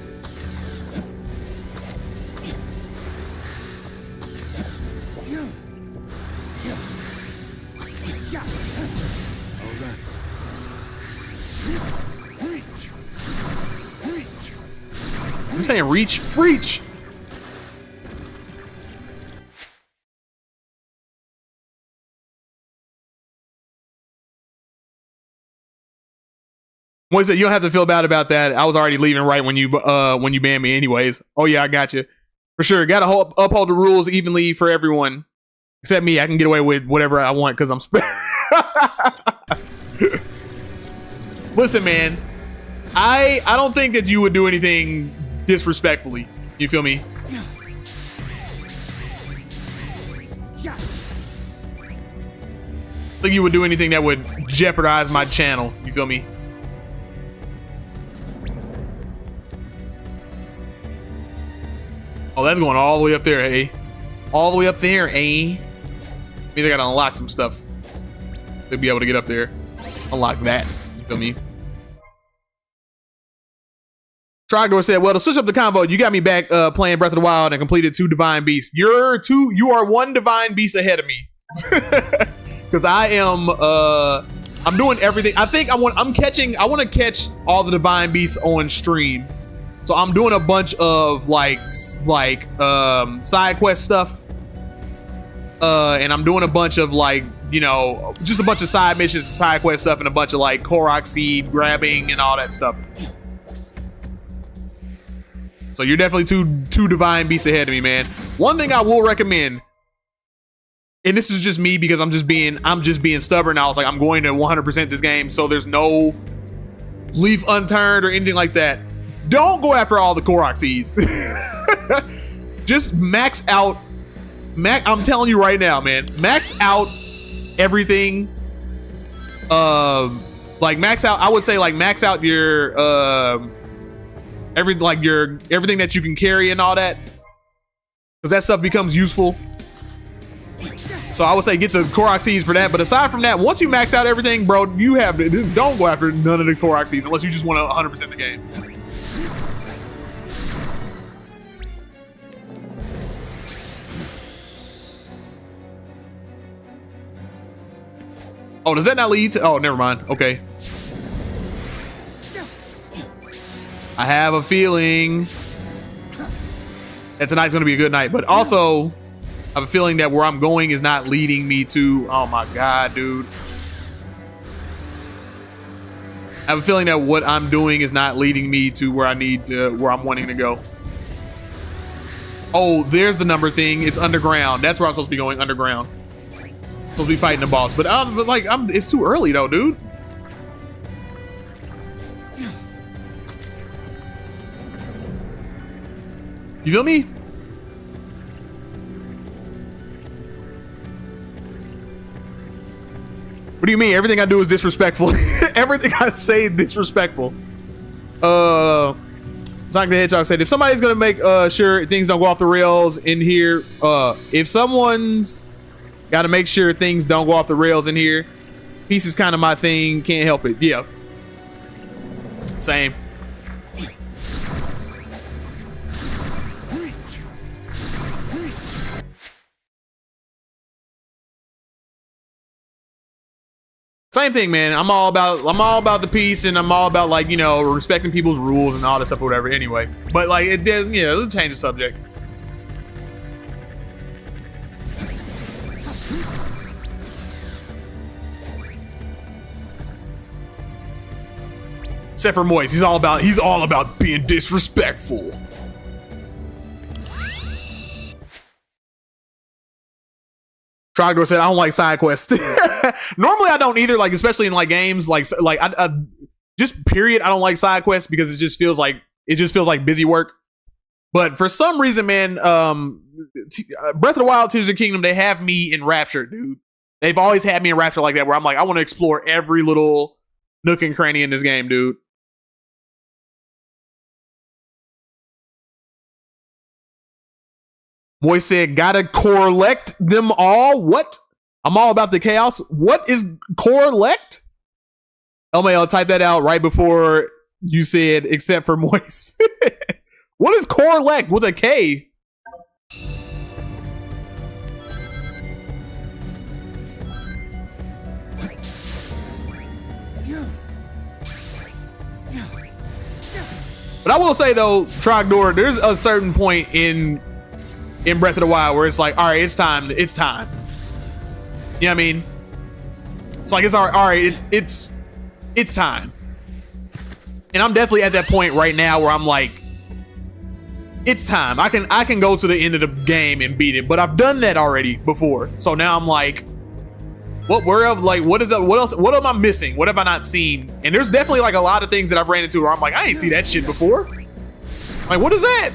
This ain't reach. Reach! What is it? You don't have to feel bad about that. I was already leaving right when you banned me anyways. Oh yeah, I got you. For sure. Gotta uphold the rules evenly for everyone. Except me. I can get away with whatever I want because I'm Listen, man. I don't think that you would do anything disrespectfully. You feel me? I think you would do anything that would jeopardize my channel. You feel me? Oh, that's going all the way up there, eh? All the way up there, eh? Means I gotta unlock some stuff to be able to get up there. Unlock that. You feel me? Trogdor said, well, to switch up the combo, you got me back playing Breath of the Wild and completed 2 Divine Beasts. You are 1 Divine Beast ahead of me. Because I am, I'm doing everything. I think I want to catch all the Divine Beasts on stream. So I'm doing a bunch of side quest stuff. And I'm doing a bunch of just a bunch of side missions, side quest stuff, and a bunch of Korok seed grabbing and all that stuff. So you're definitely two Divine Beasts ahead of me, man. One thing I will recommend, and this is just me because I'm just being stubborn. I was like, I'm going to 100% this game, so there's no leaf unturned or anything like that. Don't go after all the Korok seeds. Just max out. I'm telling you right now, man. Max out everything. Max out. I would say max out your everything that you can carry and all that, because that stuff becomes useful. So I would say get the Korok seeds for that. But aside from that, once you max out everything, bro, don't go after none of the Korok seeds unless you just want to 100% the game. Oh, does that not lead to? Oh, never mind. Okay. I have a feeling that tonight's going to be a good night, but also I have a feeling that where I'm going is not leading me to, oh my God, dude. I have a feeling that what I'm doing is not leading me to where where I'm wanting to go. Oh, there's the number thing. It's underground. That's where I'm supposed to be going, underground. Supposed to be fighting the boss, but it's too early though, dude. You feel me? What do you mean? Everything I do is disrespectful. Everything I say is disrespectful. Sonic the Hedgehog said, if somebody's gonna make sure things don't go off the rails in here, if someone's gotta make sure things don't go off the rails in here, peace is kind of my thing. Can't help it. Yeah. Same. Same thing, man. I'm all about the peace, and I'm all about, like, you know, respecting people's rules and all that stuff or whatever. Anyway, but like it did, you know, it'll change the subject. Except for Moist, he's all about being disrespectful. Trogdor said, "I don't like side quests." Normally, I don't either. Like, especially in like games, I just period. I don't like side quests because it just feels like busy work. But for some reason, man, Breath of the Wild, Tears of the Kingdom, they have me enraptured, dude. They've always had me enraptured like that, where I'm like, I want to explore every little nook and cranny in this game, dude. Moist said, "Gotta collect them all." What? I'm all about the chaos. What is collect? LMAO, type that out right before you said, except for Moist. What is collect with a K? But I will say though, Trogdor, there's a certain point in Breath of the Wild where it's like, all right, it's time. You know what I mean? It's like, it's all right, it's time. And I'm definitely at that point right now where I'm like, it's time. I can go to the end of the game and beat it, but I've done that already before. So now I'm like, what else? What am I missing? What have I not seen? And there's definitely like a lot of things that I've ran into where I'm like, I ain't see that shit before. Like, what is that?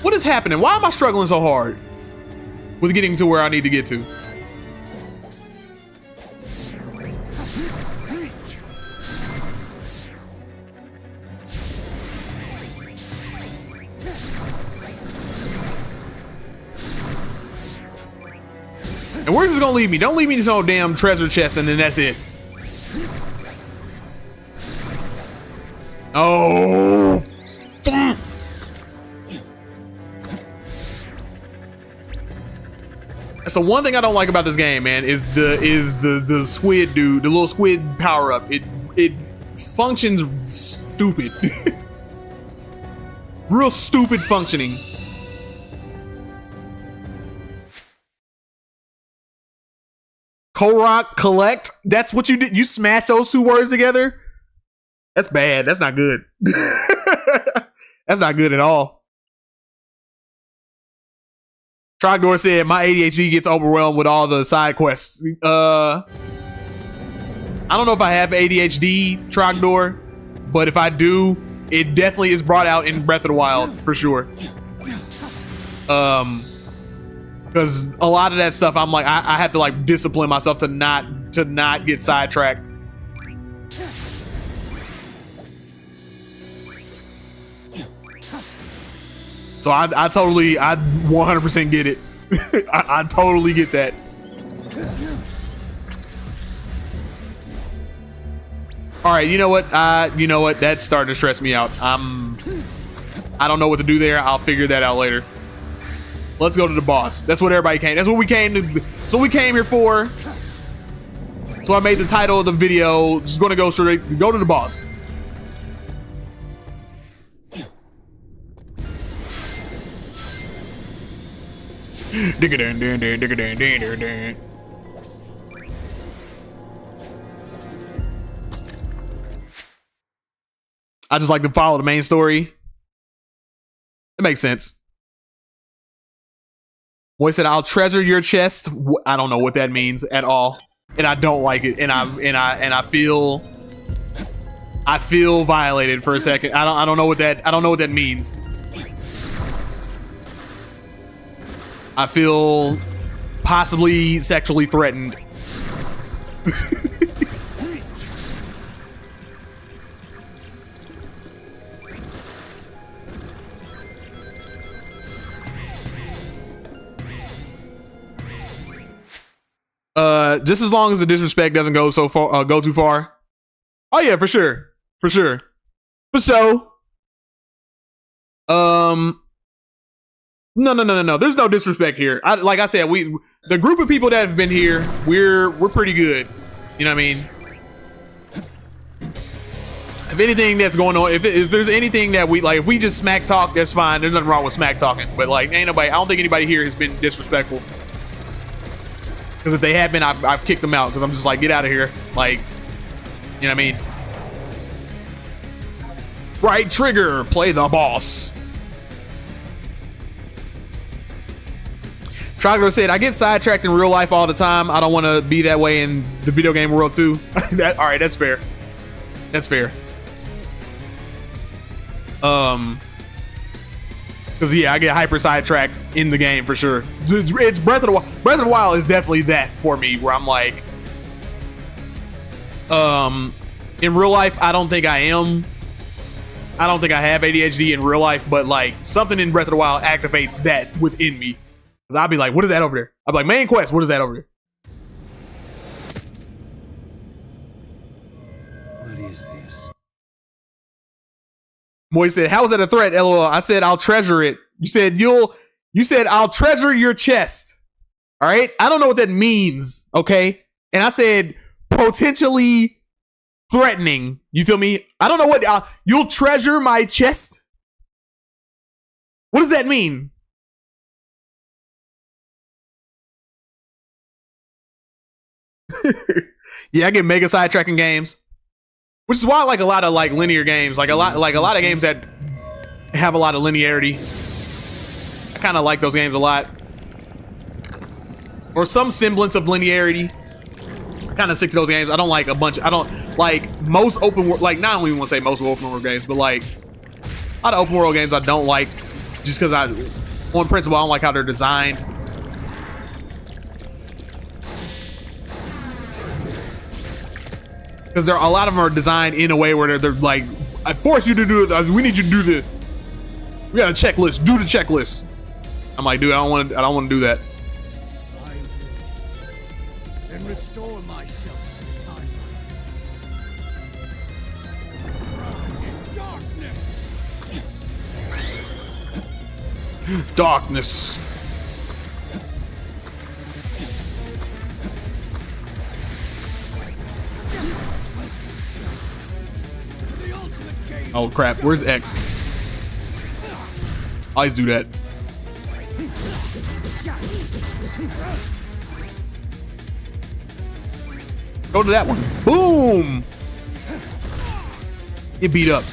What is happening? Why am I struggling so hard with getting to where I need to get to? And where's this gonna leave me? Don't leave me to some damn treasure chest and then that's it. Oh. So one thing I don't like about this game, man, is the squid dude, the little squid power up. It functions stupid. Real stupid functioning. Korok collect. That's what you did. You smashed those two words together. That's bad. That's not good. That's not good at all. Trogdor said, "My ADHD gets overwhelmed with all the side quests." I don't know if I have ADHD, Trogdor, but if I do, it definitely is brought out in Breath of the Wild for sure. Because a lot of that stuff, I'm like, I have to like discipline myself to not get sidetracked. So I 100% get it. I totally get that. All right, you know what? That's starting to stress me out. I don't know what to do there. I'll figure that out later. Let's go to the boss. That's what everybody came. That's what we came to. That's what we came here for. So I made the title of the video. Just gonna go to the boss. I just like to follow the main story. It makes sense. Boy said, "I'll treasure your chest." I don't know what that means at all, and I don't like it. And I feel violated for a second. I don't know what that means. I feel possibly sexually threatened. Just as long as the disrespect doesn't go so far, go too far. Oh yeah, for sure, for sure. But so, no. There's no disrespect here. Like I said, the group of people that have been here, we're pretty good. You know what I mean? If anything that's going on, if there's anything that we like, if we just smack talk, that's fine. There's nothing wrong with smack talking. But like, ain't nobody. I don't think anybody here has been disrespectful. Because if they have been, I've kicked them out. Because I'm just like, get out of here. Like, you know what I mean? Right trigger, play the boss. Trogler said, I get sidetracked in real life all the time. I don't want to be that way in the video game world too. All right, that's fair. That's fair. Because yeah, I get hyper sidetracked in the game for sure. It's Breath of the Wild. Breath of the Wild is definitely that for me, where I'm like, in real life, I don't think I am. I don't think I have ADHD in real life, but like something in Breath of the Wild activates that within me. Cause I'll be like, what is that over there? I'll be like, main quest, what is that over there? What is this? Moy said, how is that a threat? LOL. I said, I'll treasure it. You said, I'll treasure your chest. All right. I don't know what that means. Okay. And I said, potentially threatening. You feel me? I don't know what, you'll treasure my chest. What does that mean? Yeah, I get mega sidetracking games. Which is why I like a lot of like linear games, like a lot of games that have a lot of linearity. I kind of like those games a lot, or some semblance of linearity. I kind of stick to those games. I don't like a bunch. I don't like most open world. Like, not only want to say most open world games, but like a lot of open world games I don't like, just because on principle, I don't like how they're designed. Because a lot of them are designed in a way where they're like, I force you to do it. We need you to do the. We got a checklist. Do the checklist. I'm like, dude, I don't want to do that. I will and restore myself to the timeline. Darkness. Oh crap, where's X? I always do that. Go to that one. Boom! Get beat up.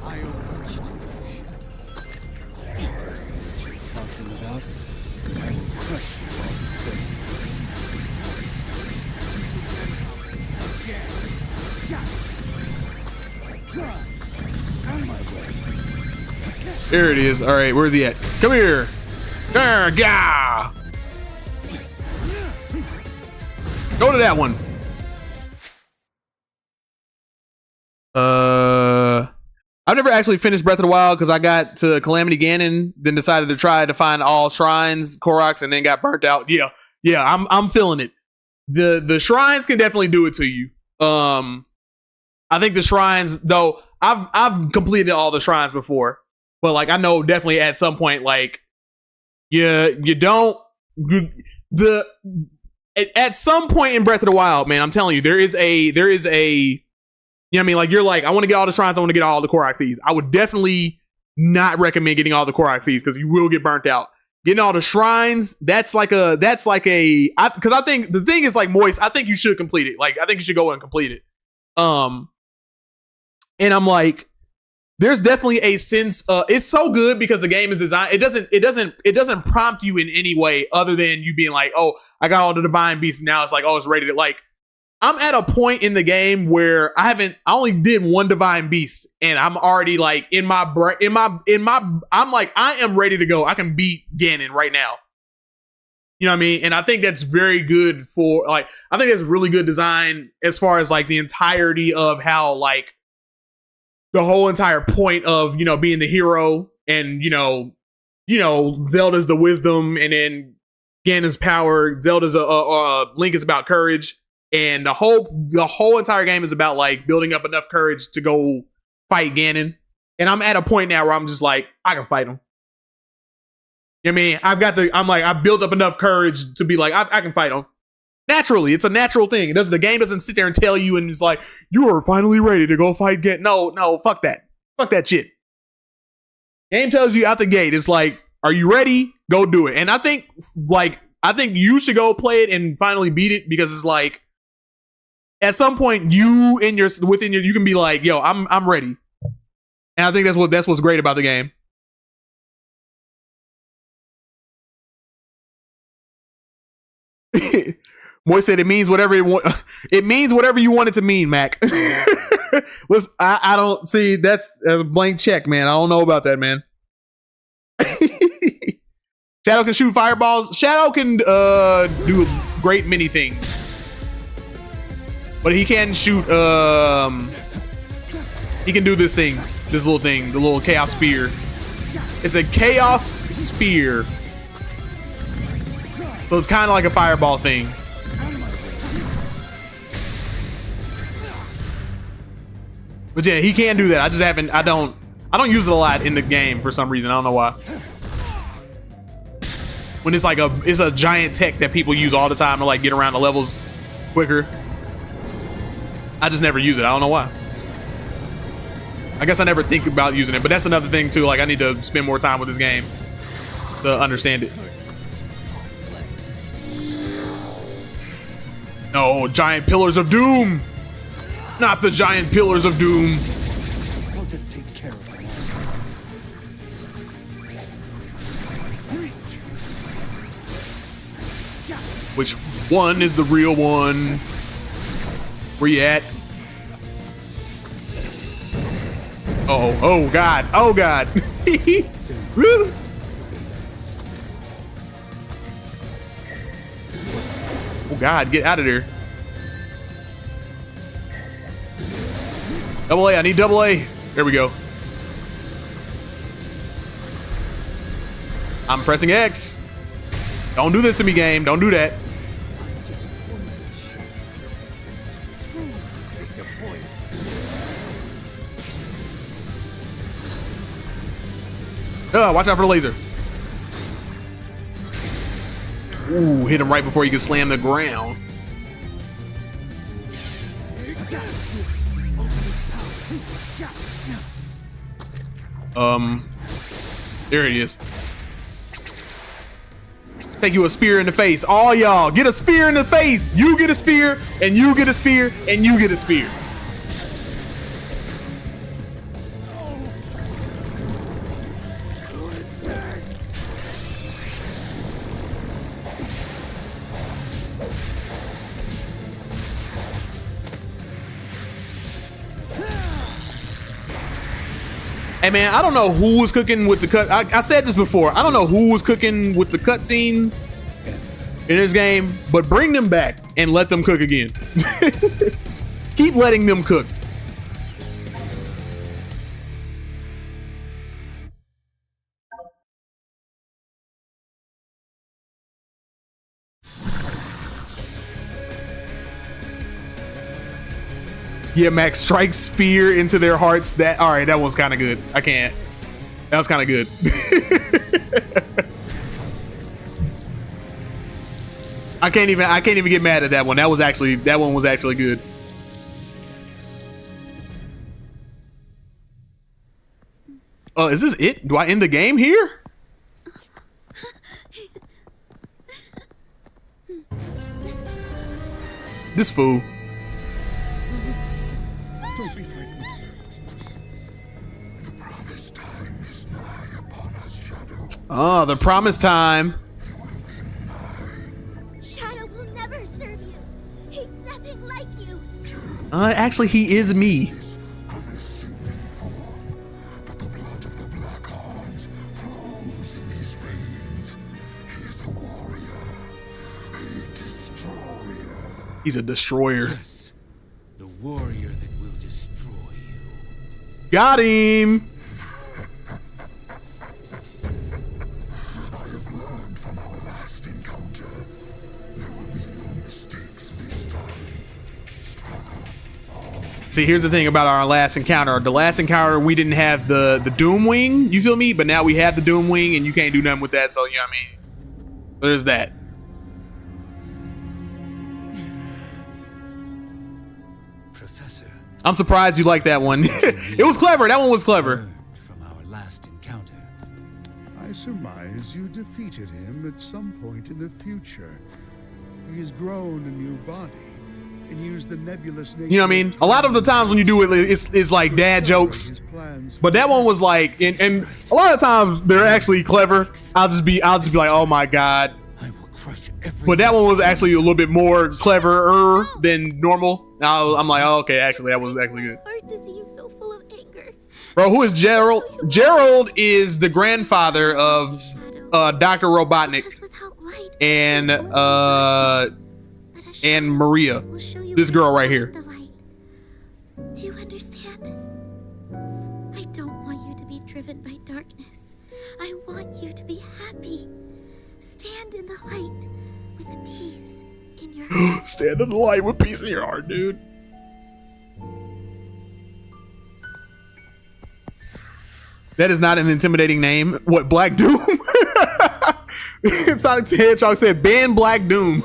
I owe much to you, Shadow. What you're talking about? I will crush you all the same. There it is. All right, where's he at? Come here. Gah! Go to that one. I've never actually finished Breath of the Wild because I got to Calamity Ganon, then decided to try to find all shrines, Koroks, and then got burnt out. Yeah, I'm feeling it. The shrines can definitely do it to you. I think the shrines, though, I've completed all the shrines before, but like I know definitely at some point, like at some point in Breath of the Wild, man, I'm telling you, there is a, you know what I mean? Like, you're like, I want to get all the shrines, I want to get all the Korok seeds. I would definitely not recommend getting all the Korok seeds because you will get burnt out. Getting all the shrines, because I think the thing is like, Moist, I think you should complete it. Like, I think you should go and complete it. And I'm like, there's definitely a sense, it's so good because the game is designed, it doesn't prompt you in any way other than you being like, oh, I got all the divine beasts, now it's like, oh, it's ready to, like, I'm at a point in the game where I only did one divine beast and I'm already like I'm like, I am ready to go. I can beat Ganon right now. You know what I mean? And I think that's very good for, like, I think that's really good design as far as like the entirety of how, like, the whole entire point of, you know, being the hero and, you know, Zelda's the wisdom, and then Ganon's power. Zelda's Link is about courage, and the whole entire game is about like building up enough courage to go fight Ganon. And I'm at a point now where I'm just like, I can fight him. You know what I mean? I built up enough courage to be like, I can fight him. Naturally, it's a natural thing. The game doesn't sit there and tell you and it's like, you are finally ready to go fight Ganon. No, fuck that. Fuck that shit. Game tells you out the gate, it's like, are you ready? Go do it. And I think you should go play it and finally beat it, because it's like, at some point you can be like, yo, I'm ready. And I think that's what's great about the game. Moy said it means whatever it means whatever you want it to mean, Mac. I don't see, that's a blank check, man. I don't know about that, man. Shadow can shoot fireballs. Shadow can do a great many things, but he can shoot. He can do this little thing, the little chaos spear. It's a chaos spear, so it's kind of like a fireball thing. But yeah, he can do that. I don't use it a lot in the game for some reason. I don't know why. When it's like it's a giant tech that people use all the time to like get around the levels quicker. I just never use it. I don't know why. I guess I never think about using it, but that's another thing too. Like, I need to spend more time with this game to understand it. No, giant pillars of doom. Not the giant pillars of doom. I'll just take care of it. Which one is the real one? Where you at? Oh God. Oh God. Woo. Oh God, get out of there. Double A, I need double A. There we go. I'm pressing X. Don't do this to me, game. Don't do that. Watch out for the laser. Ooh, hit him right before he could slam the ground. There it is. Take you a spear in the face. All y'all get a spear in the face. You get a spear, and you get a spear, and you get a spear. Hey man, I don't know who was cooking with the cut. I said this before. I don't know who was cooking with the cutscenes in this game, but bring them back and let them cook again. Keep letting them cook. Yeah, Max, strikes fear into their hearts. All right, that one's kind of good. I can't. That was kind of good. I can't even get mad at that one. That one was actually good. Is this it? Do I end the game here? This fool. Don't be frightened. The promised time is nigh upon us, Shadow. Oh, the promised time. You will be mine. Shadow will never serve you. He's nothing like you. Actually, he is me. His unassuming form, but the blood of the Black Arms flows in his veins. He is a warrior, a destroyer. He's a destroyer. Yes, the warrior that will destroy you. Got him. I have learned from our last encounter. See, here's the thing about our last encounter. The last encounter, we didn't have the Doom Wing, you feel me? But now we have the Doom Wing, and you can't do nothing with that, so you know what I mean? So there's that. Professor. I'm surprised you like that one. It was clever. That one was clever. Learned from our last encounter. I surmise you defeated him at some point in the future. He has grown a new body and used the nebulous nature. You know what I mean? A lot of the times when you do it, it's like dad jokes. But that one was like, and a lot of times they're actually clever. I'll just be like, oh my god. I will crush every. But that one was actually a little bit more cleverer than normal. Now I'm like, oh, okay, actually that was actually good. Hard to see you so full of anger. Bro, who is Gerald? Gerald is the grandfather of Dr. Robotnik Because without light, and there's no light. But a shadow Maria. will show you This girl right the here. light. Do you understand? I don't want you to be driven by darkness. I want you to be happy. Stand in the light with peace in your heart. Stand in the light with peace in your heart, dude. That is not an intimidating name. What, Black Doom? Sonic the Hedgehog said, ban Black Doom.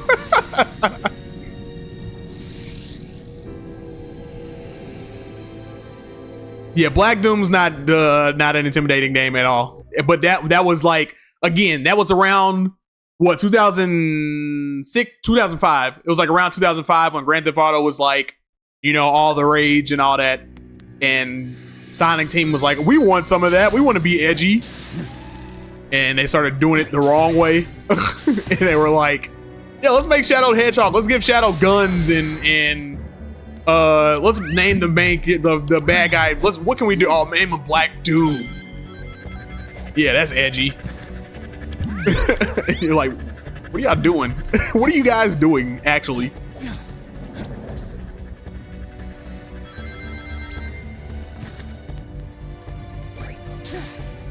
Yeah, Black Doom's not an intimidating name at all. But that was like, again, that was around what, 2006, 2005. It was like around 2005 when Grand Theft Auto was like, you know, all the rage and all that. And Sonic Team was like, we want some of that. We want to be edgy. And they started doing it the wrong way. And they were like, yeah, let's make Shadow the Hedgehog. Let's give Shadow guns and let's name the bad guy. What can we do? Oh, name him Black Doom. Yeah, that's edgy. You're like, what are y'all doing? What are you guys doing, actually?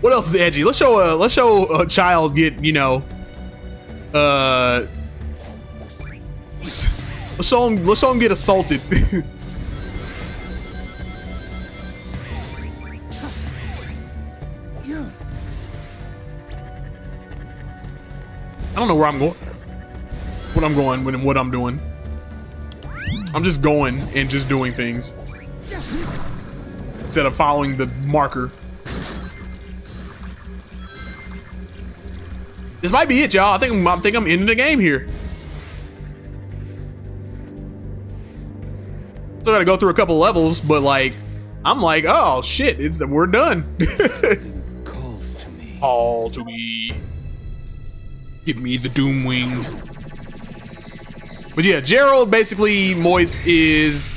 What else is edgy? Let's show a child get, you know, let's show him get assaulted. I don't know where I'm going. What I'm doing. I'm just going and just doing things instead of following the marker. This might be it, y'all. I think I'm ending the game here. Still gotta go through a couple levels, but like, I'm like, oh shit, we're done. Calls to me. Call to me. Give me the Doom Wing. But yeah, Gerald, basically, Moist is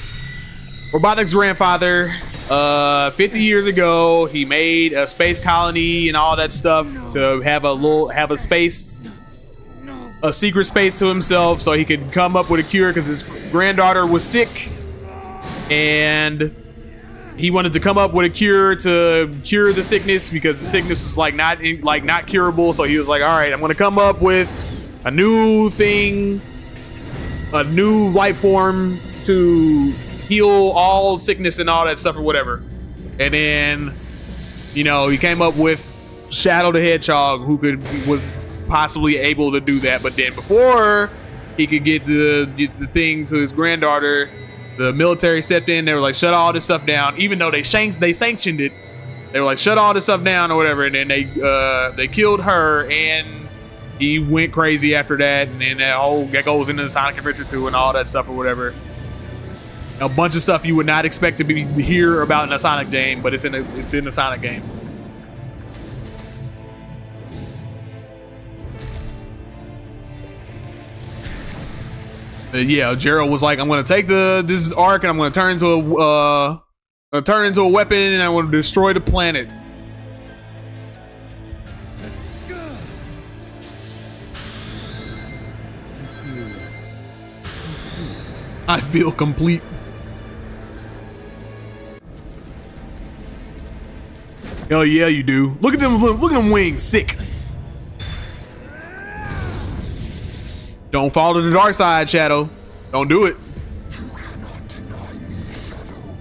Robotnik's grandfather. 50 years ago, he made a space colony and all that stuff to have a secret space to himself, so he could come up with a cure because his granddaughter was sick, and he wanted to come up with a cure to cure the sickness because the sickness was not curable. So he was like, all right, I'm gonna come up with a new thing, a new life form to heal all sickness and all that stuff or whatever. And then, you know, he came up with Shadow the Hedgehog, who was possibly able to do that. But then before he could get the thing to his granddaughter, the military stepped in. They were like, shut all this stuff down. Even though they sanctioned it, they were like, shut all this stuff down or whatever. And then they killed her, and he went crazy after that. And then that goes into the Sonic Adventure 2 and all that stuff or whatever. A bunch of stuff you would not expect to hear about in a Sonic game, but it's in the Sonic game. Yeah, Gerald was like, I'm gonna take this arc and I'm gonna turn into a weapon and I'm gonna destroy the planet. I feel complete. Hell yeah, you do. Look at them! Look at them wings, sick. Don't fall to the dark side, Shadow. Don't do it. You cannot deny me, Shadow.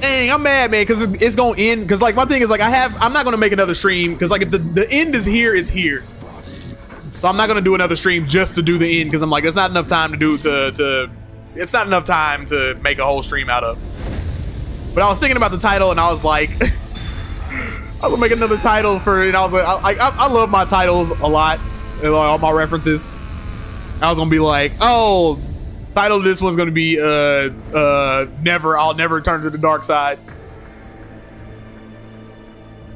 Dang, I'm mad, man, because it's gonna end. Because like my thing is like I'm not gonna make another stream because like if the end is here, it's here. So I'm not gonna do another stream just to do the end because I'm like, it's not enough time to do it's not enough time to make a whole stream out of. But I was thinking about the title and I was like, I will make another title for it. And I was like, I love my titles a lot, and like, all my references. I was gonna be like, oh, title of this one's gonna be I'll never turn to the dark side.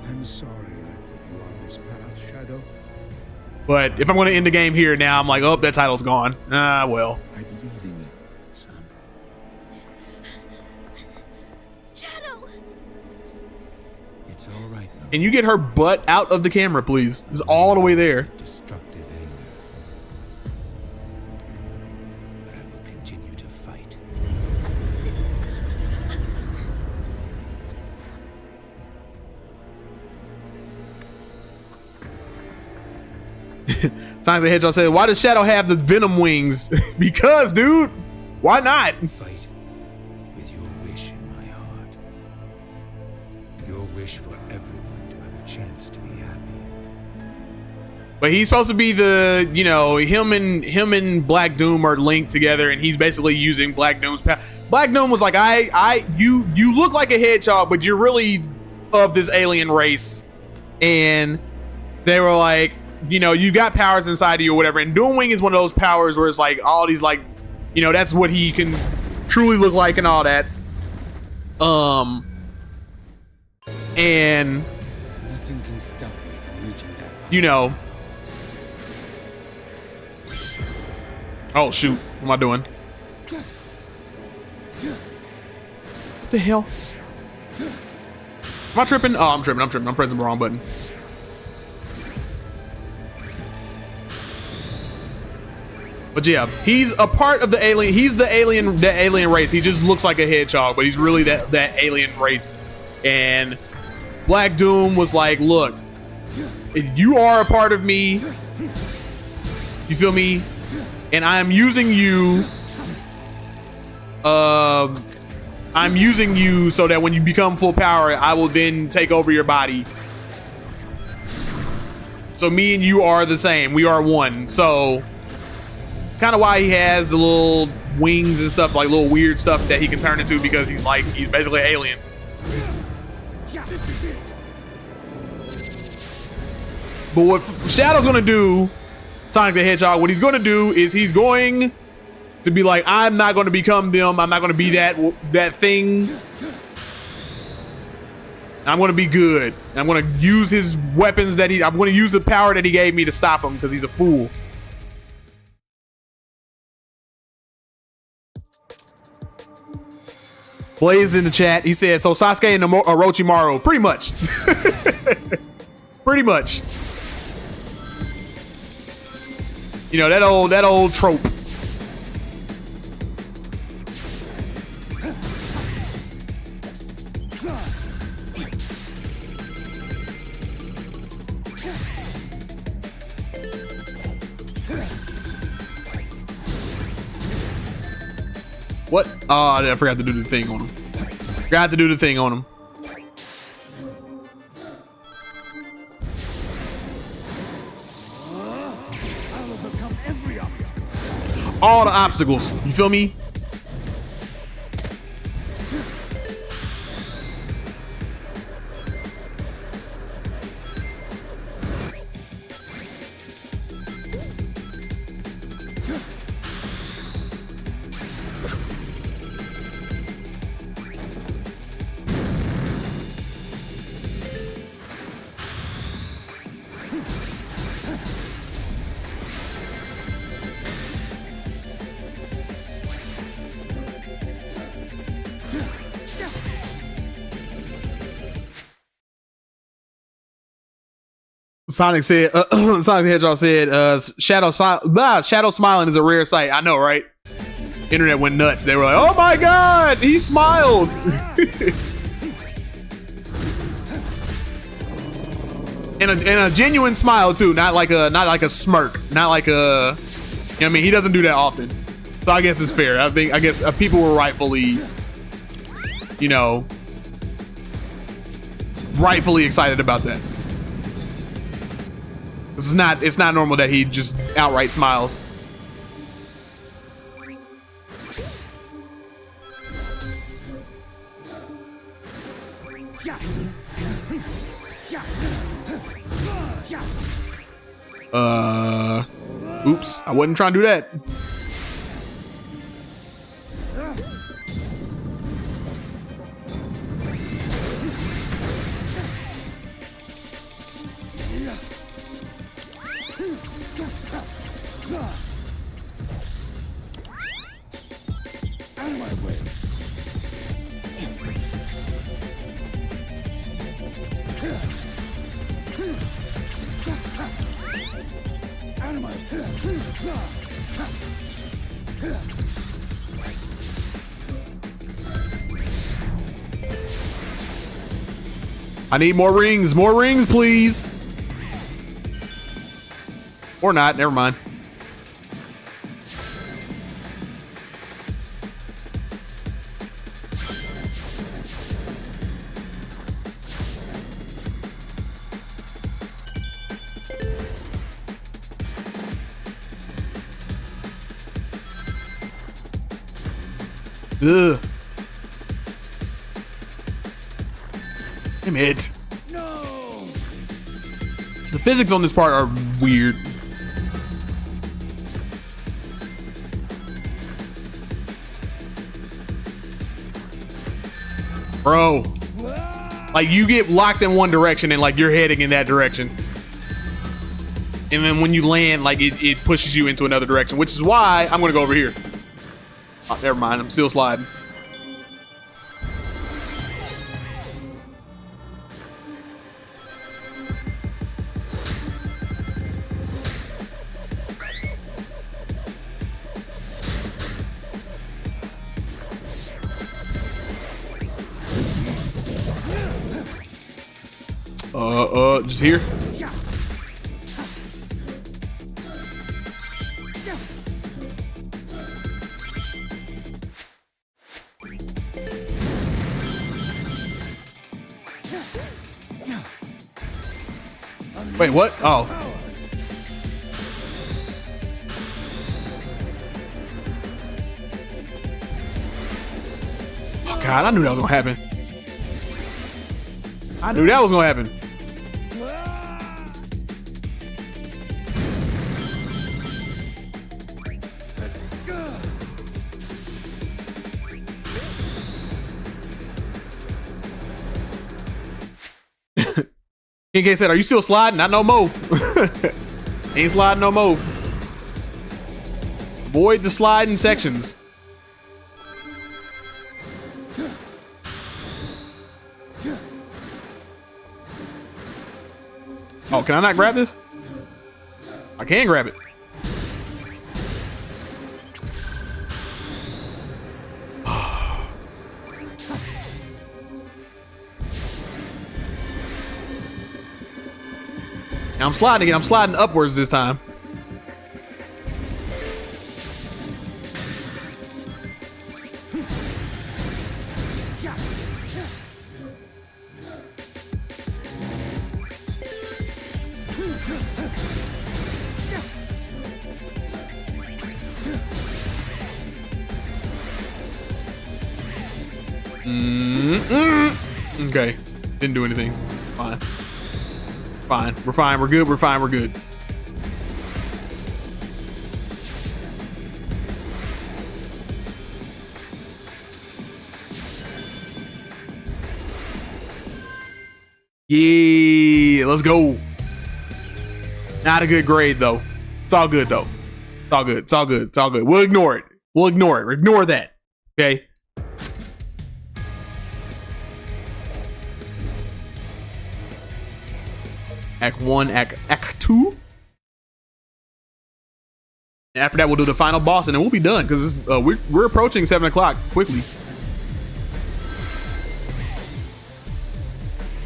I'm sorry I put you on this path, Shadow. But if I'm gonna end the game here now, I'm like, oh, that title's gone. Ah, well. I believe in you, son. Shadow! It's all right, no. Can you get her butt out of the camera, please? It's all the way there. Destructive anger. But I will continue to fight. Sonic the Hedgehog said, why does Shadow have the venom wings? Because, dude, why not? Fight with your wish in my heart. Your wish for everyone to have a chance to be happy. But he's supposed to be the, you know, him and Black Doom are linked together, and he's basically using Black Doom's power. Black Doom was like, you look like a hedgehog, but you're really of this alien race. And they were like, you know, you got powers inside of you or whatever. And Doomwing is one of those powers where it's like all these, like, you know, that's what he can truly look like and all that. And Nothing can stop me from reaching that. you know, oh shoot, what am I doing? What the hell? Am I tripping? Oh, I'm tripping. I'm pressing the wrong button. But yeah, he's a part of the alien. He's the alien race. He just looks like a hedgehog, but he's really that alien race. And Black Doom was like, look, you are a part of me. You feel me? And I'm using you. I'm using you so that when you become full power, I will then take over your body. So me and you are the same. We are one. So kind of why he has the little wings and stuff, like little weird stuff that he can turn into, because he's basically an alien. But what Shadow's gonna do, Sonic the Hedgehog, what he's gonna do is he's going to be like, I'm not gonna become them. I'm not gonna be that thing. I'm gonna be good. I'm gonna use his weapons I'm gonna use the power that he gave me to stop him because he's a fool. Blaze in the chat, he said, so Sasuke and Orochimaru, pretty much. Pretty much. You know, that old trope. What? Oh, I forgot to do the thing on him. Forgot to do the thing on him. All the obstacles. You feel me? Sonic said, Sonic the Hedgehog said, Shadow smiling is a rare sight. I know, right? Internet went nuts. They were like, oh my God, he smiled. and a genuine smile too. Not like a smirk. Not like a, you know what I mean? He doesn't do that often. So I guess it's fair. I guess people were rightfully, you know, rightfully excited about that. This is not, it's not normal that he just outright smiles. Oops, I wasn't trying to do that. Out of my way. Out of my way. I need more rings, please. Or not, never mind. Ugh. Damn it. No. The physics on this part are weird. Bro. Like, you get locked in one direction and like you're heading in that direction. And then when you land, like it pushes you into another direction, which is why I'm gonna go over here. Oh, never mind, I'm still sliding. Just here. Wait, what? Oh. Oh, God, I knew that was gonna happen. I knew that was gonna happen. King said, "Are you still sliding? Not no more." Ain't sliding no more. Avoid the sliding sections. Oh, can I not grab this? I can grab it. Now I'm sliding again. I'm sliding upwards this time. Okay. Didn't do anything. Fine. Fine. We're fine. We're good. We're fine. We're good. Yeah. Let's go. Not a good grade, though. It's all good, though. It's all good. It's all good. It's all good. We'll ignore it. We'll ignore it. Ignore that. Okay. Act 1, Act 2. And after that, we'll do the final boss, and then we'll be done because we're approaching 7 o'clock quickly.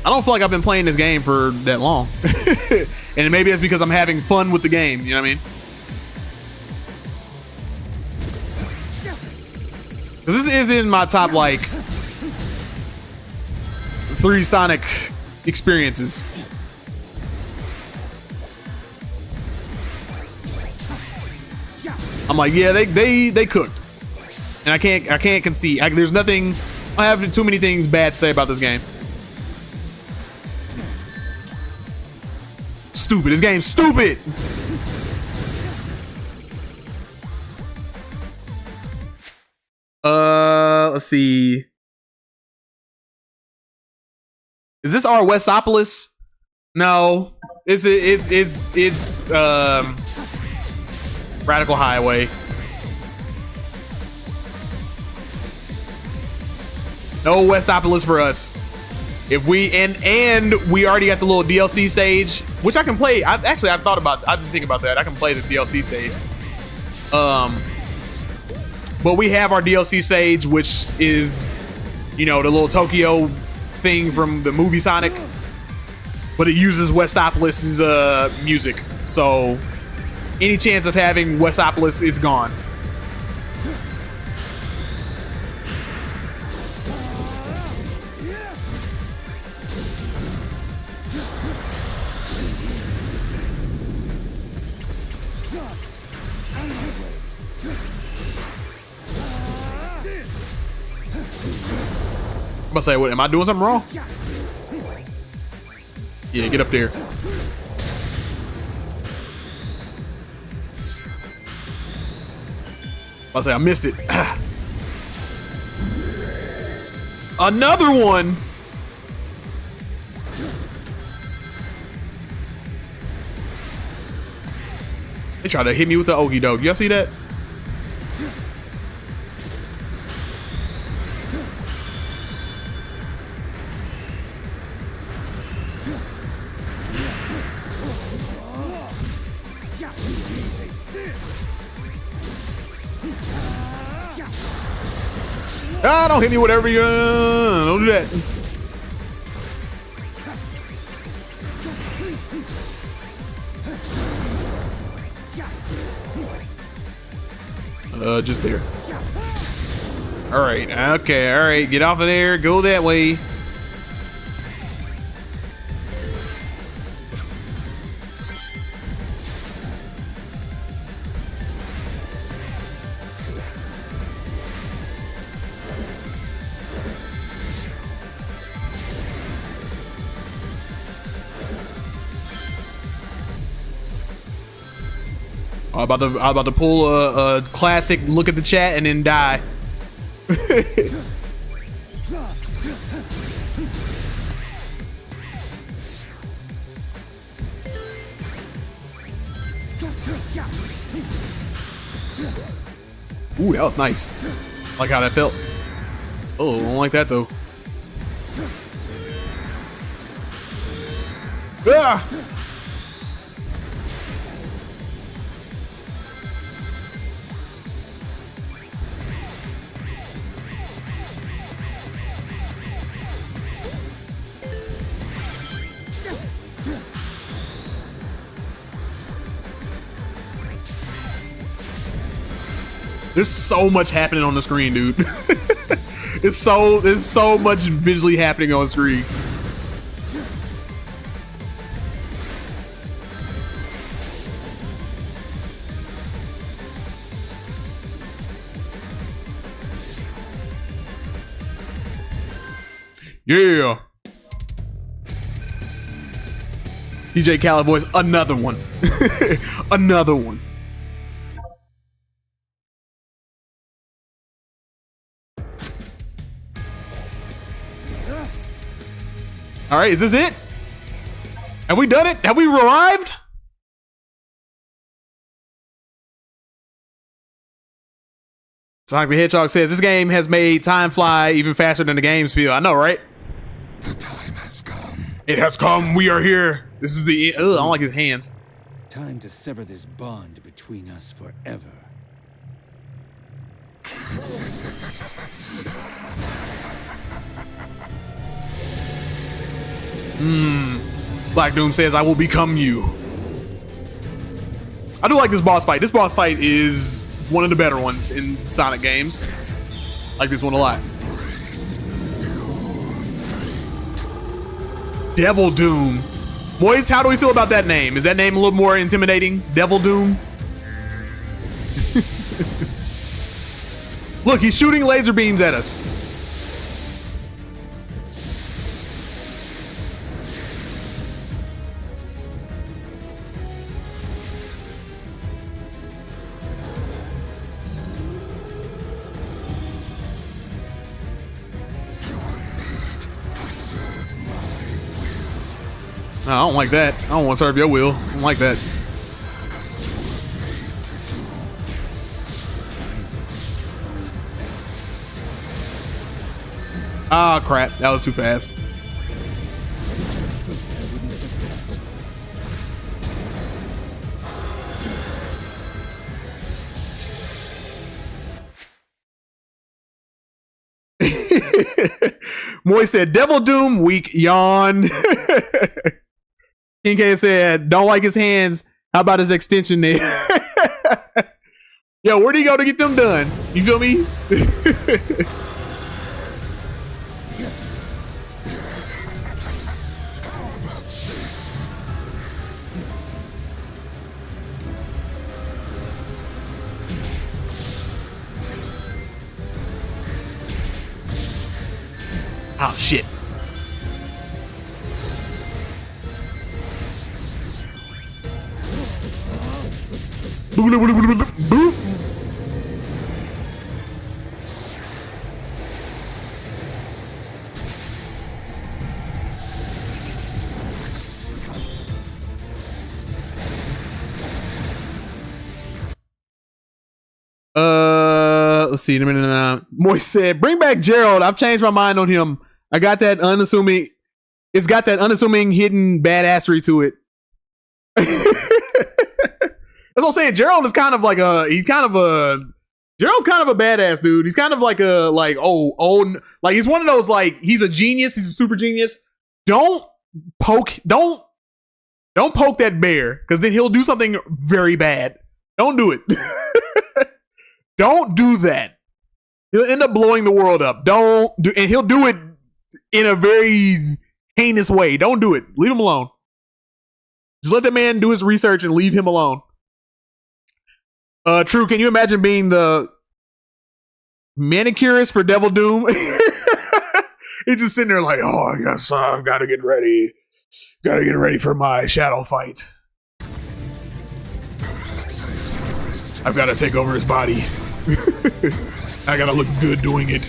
I don't feel like I've been playing this game for that long, and maybe it's because I'm having fun with the game. You know what I mean? Because this is in my top like 3 Sonic, experiences. I'm like, yeah, they cooked, and I can't concede. There's nothing. I have too many things bad to say about this game. Stupid. This game's stupid. Let's see. Is this our Westopolis? No. It's Radical Highway. No Westopolis for us. If we and we already got the little DLC stage, which I can play. I've been thinking about that. I can play the DLC stage. But we have our DLC stage, which is, you know, the little Tokyo thing from the movie Sonic. But it uses Westopolis's music. So any chance of having Westopolis, it's gone. I'm about to say, what, am I doing something wrong? Yeah, get up there. I'll say I missed it. Another one. They tried to hit me with the okie doke. Y'all see that? Ah, don't hit me whatever you don't do that. Just there. All right. Okay. All right. Get off of there. Go that way. I'm about to pull a classic look at the chat and then die. Ooh, that was nice. I like how that felt. Oh, I don't like that though. Ah! There's so much happening on the screen, dude. There's so much visually happening on the screen. Yeah. DJ Khaled voice, another one. Another one. All right, is this it? Have we done it? Have we arrived? Sonic the Hedgehog says, this game has made time fly even faster than the games feel. I know, right? The time has come. It has come. We are here. This is the... Ugh, I don't like his hands. Time to sever this bond between us forever. Black Doom says, I will become you. I do like this boss fight. This boss fight is one of the better ones in Sonic games. I like this one a lot. Devil Doom. Boys, how do we feel about that name? Is that name a little more intimidating? Devil Doom? Look, he's shooting laser beams at us. No, I don't like that. I don't want to serve your will. I don't like that. Ah, crap. That was too fast. Moy said, Devil Doom, weak yawn. King K said, don't like his hands. How about his extension there? Yo, where'd he go to get them done? You feel me? Oh, shit. Boop. Let's see. Moise said, bring back Gerald. I've changed my mind on him. I got that unassuming. It's got that unassuming hidden badassery to it. That's what I'm saying. Gerald is kind of like Gerald's kind of a badass dude. He's kind of like like he's one of those, like, he's a genius. He's a super genius. Don't poke that bear, because then he'll do something very bad. Don't do it. Don't do that. He'll end up blowing the world up. And he'll do it in a very heinous way. Don't do it. Leave him alone. Just let the man do his research and leave him alone. True, can you imagine being the manicurist for Devil Doom? He's just sitting there like, oh, I guess I've got to get ready. Got to get ready for my shadow fight. I've got to take over his body. I got to look good doing it.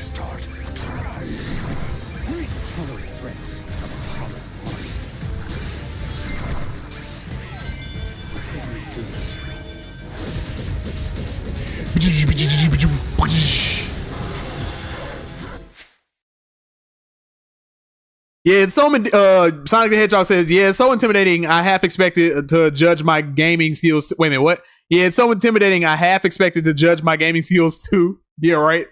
Yeah, it's so. Sonic the Hedgehog says, "Yeah, it's so intimidating. I half expected to judge my gaming skills." Wait a minute, what? Yeah, it's so intimidating. I half expected to judge my gaming skills too. Yeah, right.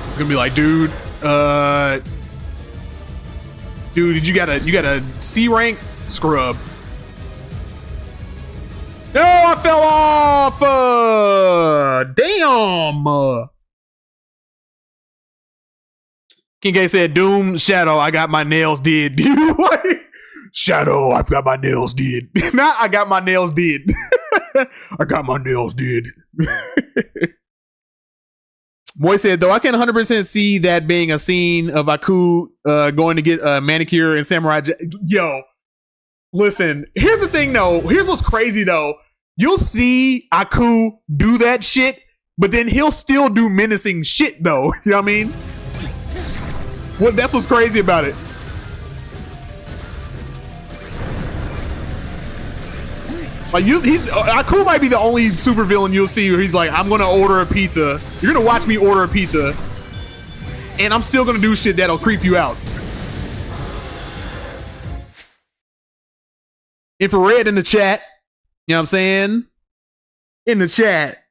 It's gonna be like, dude, you got a C rank scrub. No, I fell off. Damn. King K said, Doom, Shadow, I got my nails did. Shadow, I've got my nails did. Not I got my nails did. I got my nails did. Moy said, though I can 100% see that being a scene of Aku going to get a manicure and samurai. Yo, listen, here's the thing though. Here's what's crazy though. You'll see Aku do that shit, but then he'll still do menacing shit though. You know what I mean? That's what's crazy about it. Like Aku might be the only supervillain you'll see where he's like, I'm gonna order a pizza. You're gonna watch me order a pizza, and I'm still gonna do shit that'll creep you out. Infrared in the chat. You know what I'm saying? In the chat.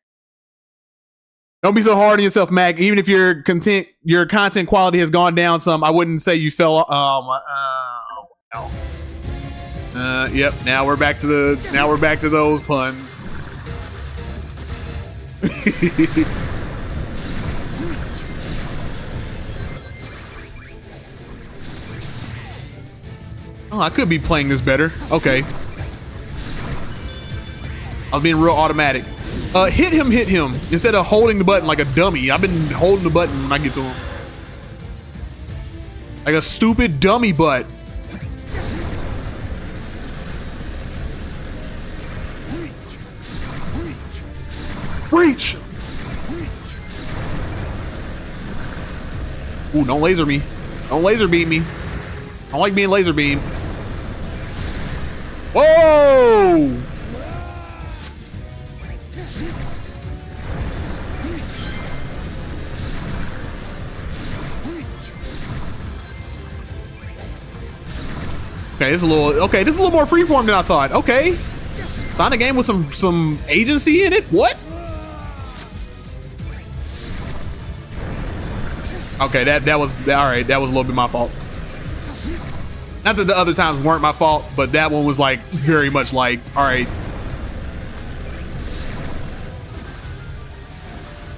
Don't be so hard on yourself, Mac. Even if your content quality has gone down some, I wouldn't say you fell. Yep. Now we're back to those puns. Oh, I could be playing this better. Okay. I was being real automatic. Hit him instead of holding the button like a dummy. I've been holding the button when I get to him. Like a stupid dummy butt. Reach! Ooh, don't laser me. Don't laser beam me. I don't like being laser beamed. Whoa! Okay, this is a little more freeform than I thought. Okay. Sonic game with some agency in it? What? Okay, that was alright, that was a little bit my fault. Not that the other times weren't my fault, but that one was like very much like, alright.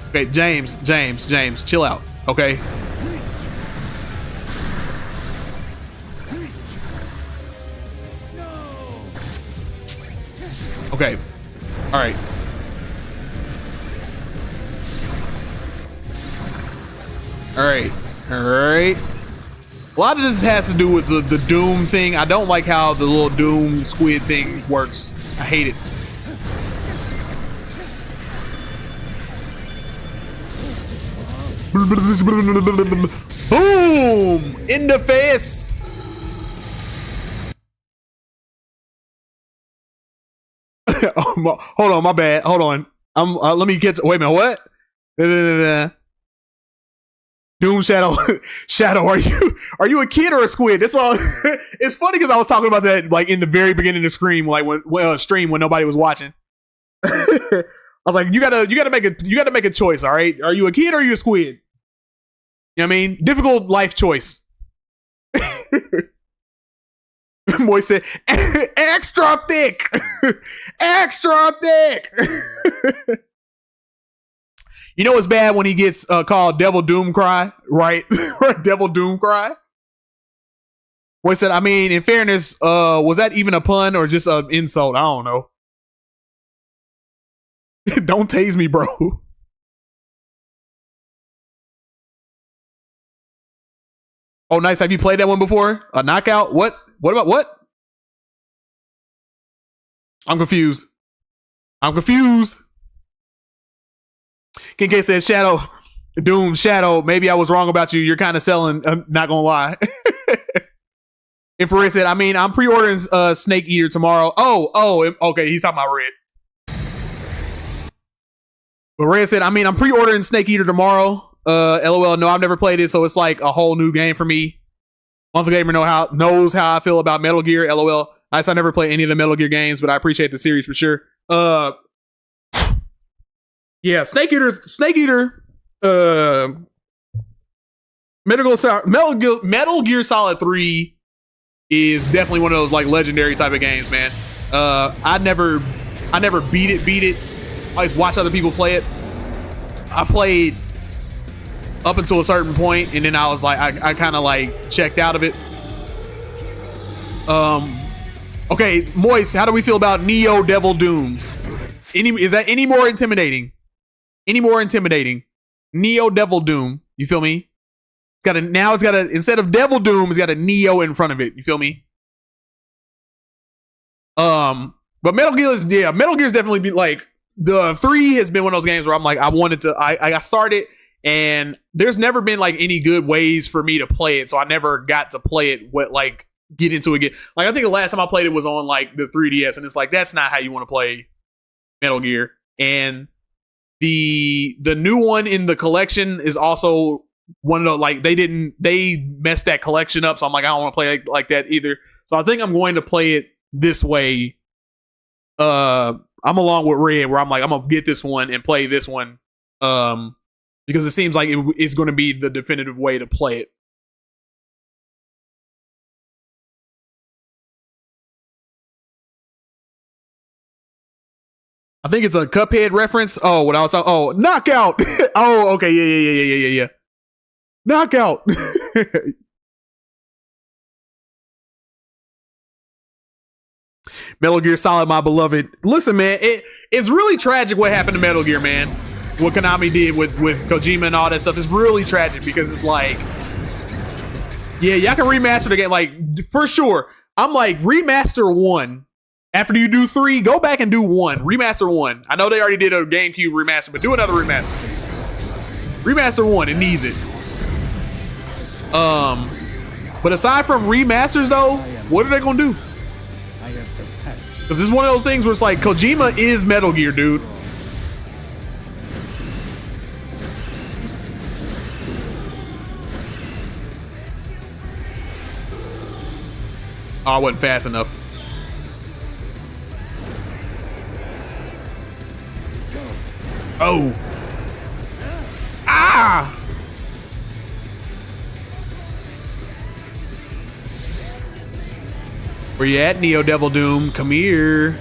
Okay, James, chill out, okay? Okay, alright. Alright. A lot of this has to do with the Doom thing. I don't like how the little Doom squid thing works. I hate it. Boom! In the face! Hold on, my bad. Hold on. Let me get to, wait a minute, what? Doom Shadow, are you a kid or a squid? That's what it's funny because I was talking about that like in the very beginning of the stream, like when stream when nobody was watching. I was like, you gotta make a choice, all right? Are you a kid or are you a squid? You know what I mean? Difficult life choice. Boy said, extra thick, extra thick. You know it's bad when he gets called Devil Doom Cry, right? Devil Doom Cry. What said? I mean, in fairness, was that even a pun or just an insult? I don't know. Don't tase me, bro. Oh, nice. Have you played that one before? A knockout? What? What about what? I'm confused. King K says, Shadow, Doom, Shadow, maybe I was wrong about you. You're kind of selling, I'm not going to lie. Infrared said, I mean, I'm pre-ordering Snake Eater tomorrow. Oh, okay, he's talking about Red. But Red said, I mean, I'm pre-ordering Snake Eater tomorrow. LOL, no, I've never played it, so it's like a whole new game for me. Monthly Gamer knows how I feel about Metal Gear. LOL, I never play any of the Metal Gear games, but I appreciate the series for sure. Yeah, Snake Eater, Metal Gear Solid 3 is definitely one of those like legendary type of games, man. I never beat it. I just watch other people play it. I played up until a certain point, and then I was like, I kind of like checked out of it. Okay, Moist, how do we feel about Neo Devil Doom? Is that any more intimidating? Neo Devil Doom. You feel me? It's got a instead of Devil Doom, it's got a Neo in front of it. You feel me? But Metal Gear's definitely been like the 3 has been one of those games where I'm like, I started and there's never been like any good ways for me to play it, so I never got to play it get into it again. Like I think the last time I played it was on like the 3DS, and it's like that's not how you want to play Metal Gear. And the new one in the collection is also one of the like they messed that collection up, so I'm like I don't want to play it like that either. So I think I'm going to play it this way. I'm along with Red where I'm like I'm gonna get this one and play this one because it seems like it's going to be the definitive way to play it. I think it's a Cuphead reference. Oh, what I was talking. Oh, knockout. Oh, okay. Yeah. Knockout. Metal Gear Solid, my beloved. Listen, man, it's really tragic what happened to Metal Gear, man. What Konami did with Kojima and all that stuff is really tragic because it's like, yeah, y'all can remaster the game, like, for sure. I'm like, remaster 1. After you do 3, go back and do 1. Remaster 1. I know they already did a GameCube remaster, but do another remaster. Remaster 1, it needs it. But aside from remasters, though, what are they gonna do? Because this is one of those things where it's like, Kojima is Metal Gear, dude. Oh, I wasn't fast enough. Oh. Ah! Where you at, Neo Devil Doom? Come here.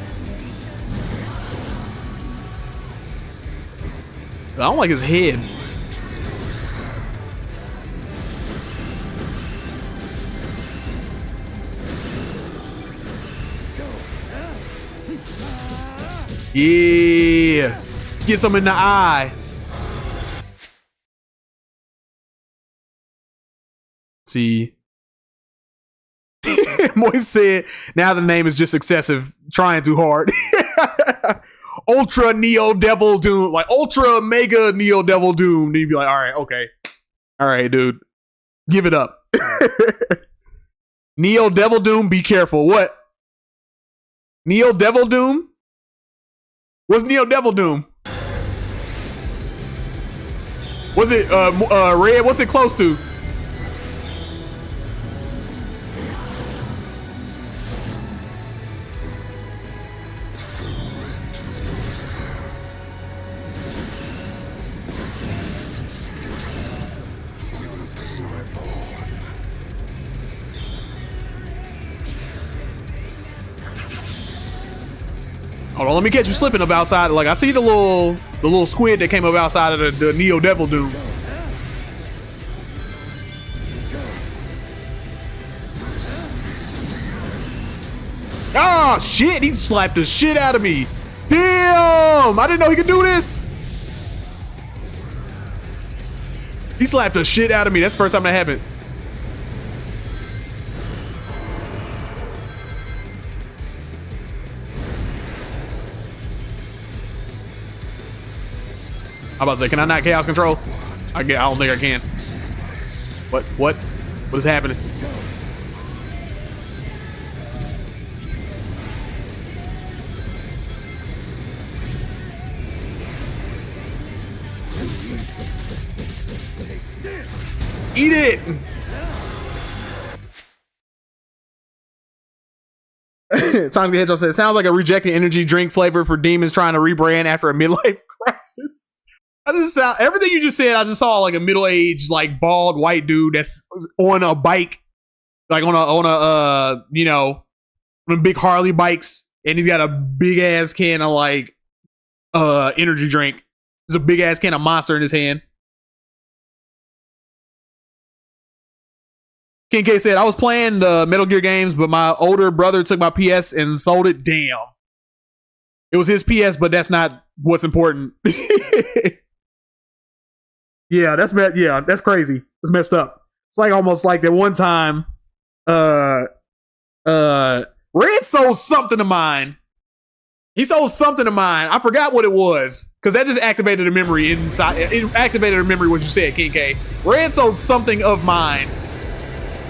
I don't like his head. Yeah. Get some in the eye. See. Moise said, now the name is just excessive. Trying too hard. Ultra Neo Devil Doom. Like, Ultra Mega Neo Devil Doom. Then you'd be like, all right, okay. All right, dude. Give it up. Neo Devil Doom, be careful. What? Neo Devil Doom? What's Neo Devil Doom? Was it red? What's it close to? Hold on, let me catch you slipping up outside. Like, I see the little squid that came up outside of the Neo Devil Doom. Ah, shit, he slapped the shit out of me. Damn, I didn't know he could do this. He slapped the shit out of me. That's the first time that happened. I'm about to say, can I not chaos control? I don't think I can. What is happening? Eat it! Sonic the Hedgehog said, sounds like a rejected energy drink flavor for demons trying to rebrand after a midlife crisis. Everything you just said, I just saw like a middle-aged, like bald white dude that's on a bike, like on a you know, on big Harley bikes, and he's got a big ass can of like energy drink. There's a big ass can of Monster in his hand. King K said, I was playing the Metal Gear games, but my older brother took my PS and sold it. Damn. It was his PS, but that's not what's important. Yeah, that's crazy. It's messed up. It's like almost like that one time Red sold something of mine. He sold something of mine. I forgot what it was, because that just activated a memory inside. It activated a memory what you said, King K. Red sold something of mine.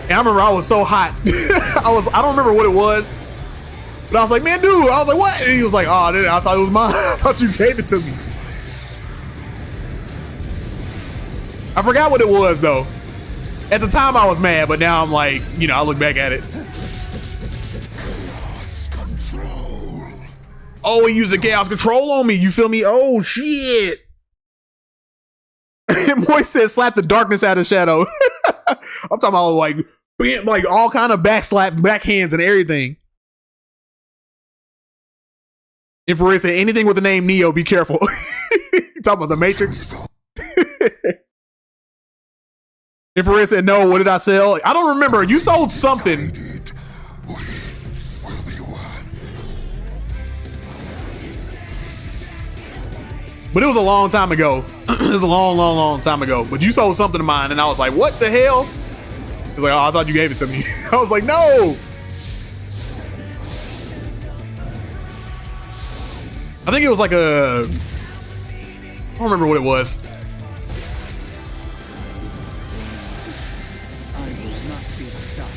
And I remember I was so hot. I don't remember what it was. But I was like, man, dude. I was like, what? And he was like, oh, I thought it was mine. I thought you gave it to me. I forgot what it was, though. At the time, I was mad, but now I'm like, you know, I look back at it. Chaos control. Oh, he used the chaos control on me. You feel me? Oh, shit. Moy said, slap the darkness out of shadow. I'm talking about like all kind of backhands and everything. Infrared said, anything with the name Neo, be careful. You talking about the Matrix? Infrared said, no, what did I sell? I don't remember. You sold something. We will be one. But it was a long time ago. It was a long time ago. But you sold something of mine, and I was like, what the hell? He was like, oh, I thought you gave it to me. I was like, no. I think it was like a... I don't remember what it was.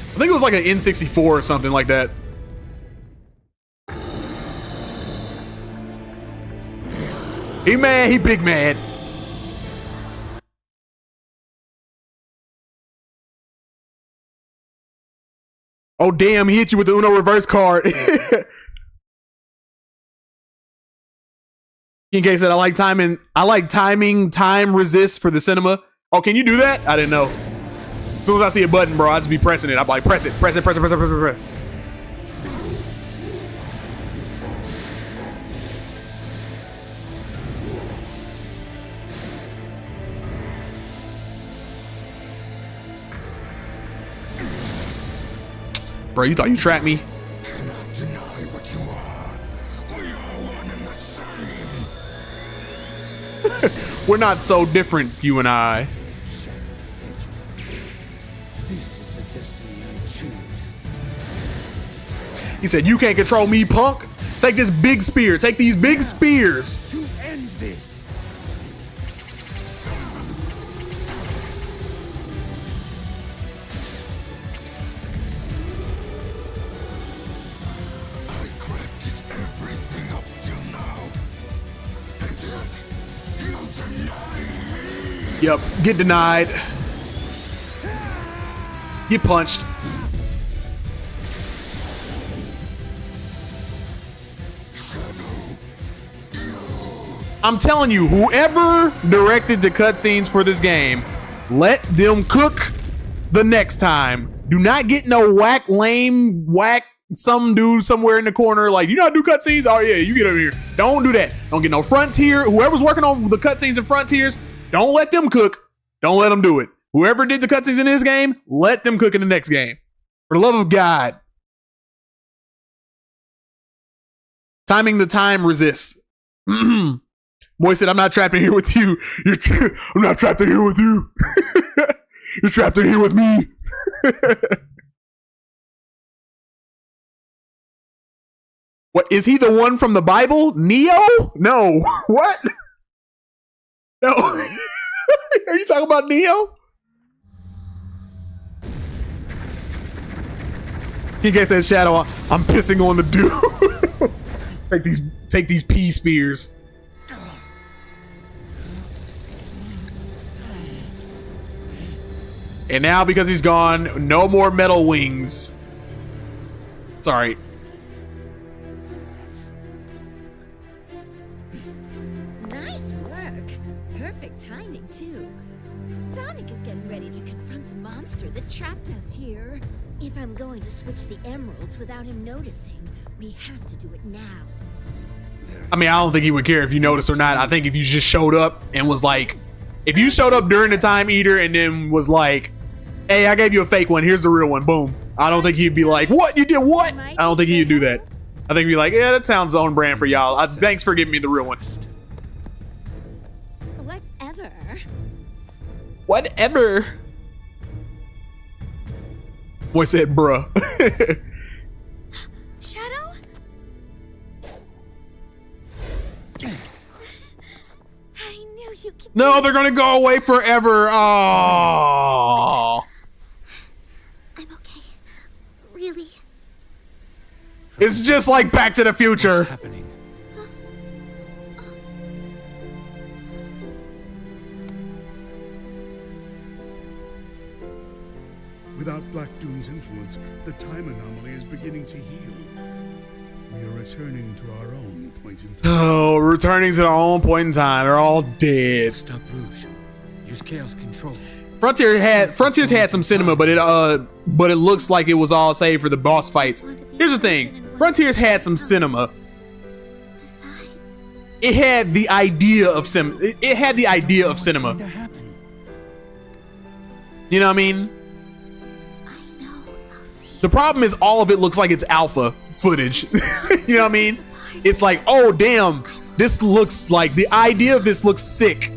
I think it was like an N64 or something like that. He mad, he big mad. Oh damn, he hit you with the Uno reverse card. In case that I like timing time resist for the cinema. Oh, can you do that? I didn't know. As soon as I see a button, bro, I just be pressing it. I'm like, press it. Bro, you thought you trapped me? Cannot deny what you are. We are one and the same. We're not so different, you and I. This is the destiny I choose. He said, you can't control me, punk. Take this big spear. Take these big spears. To end this. I crafted everything up till now. And yet, you deny me. Yep, get denied. Get punched. I'm telling you, whoever directed the cutscenes for this game, let them cook the next time. Do not get no lame some dude somewhere in the corner like, you know how to do cutscenes? Oh yeah, you get over here. Don't do that. Don't get no Frontier. Whoever's working on the cutscenes in Frontiers, don't let them cook. Don't let them do it. Whoever did the cutscenes in this game, let them cook in the next game. For the love of God. Timing the time resists. Boy said, I'm not trapped in here with you. I'm not trapped in here with you. You're trapped in here with me. What, is he the one from the Bible? Neo? No. What? No. Are you talking about Neo? He gets that shadow. I'm pissing on the dude. Take these pea spears. And now, because he's gone, no more metal wings. Sorry. Nice work. Perfect timing, too. Sonic is getting ready to confront the monster that trapped us here. If I'm going to switch the emeralds without him noticing, we have to do it now. I mean, I don't think he would care if you noticed or not. I think if you just showed up and was like, if you showed up during the time eater and then was like, hey, I gave you a fake one, here's the real one, boom. I don't think he'd be like, what? You did what? I don't think he'd do that. I think he'd be like, yeah, that sounds on brand for y'all. Thanks for giving me the real one. Whatever. Whatever. Boy said, bruh. Shadow? I knew you could. No, they're gonna go away forever. Oh. I'm okay. Really. It's just like Back to the Future. What's happening? Without Black Doom's influence, the time anomaly is beginning to heal. We are returning to our own point in time. Oh, returning to our own point in time. They're all dead. Stop, Rouge. Use chaos control. Frontiers had some cinema, but it looks like it was all saved for the boss fights. Here's the thing, Frontiers had some cinema. Besides, It had the idea of It had the idea of cinema. What's going to happen? You know what I mean? I know. I'll see. The problem is all of it looks like it's alpha footage. You know what I mean? It's like, oh damn, this looks like, the idea of this looks sick.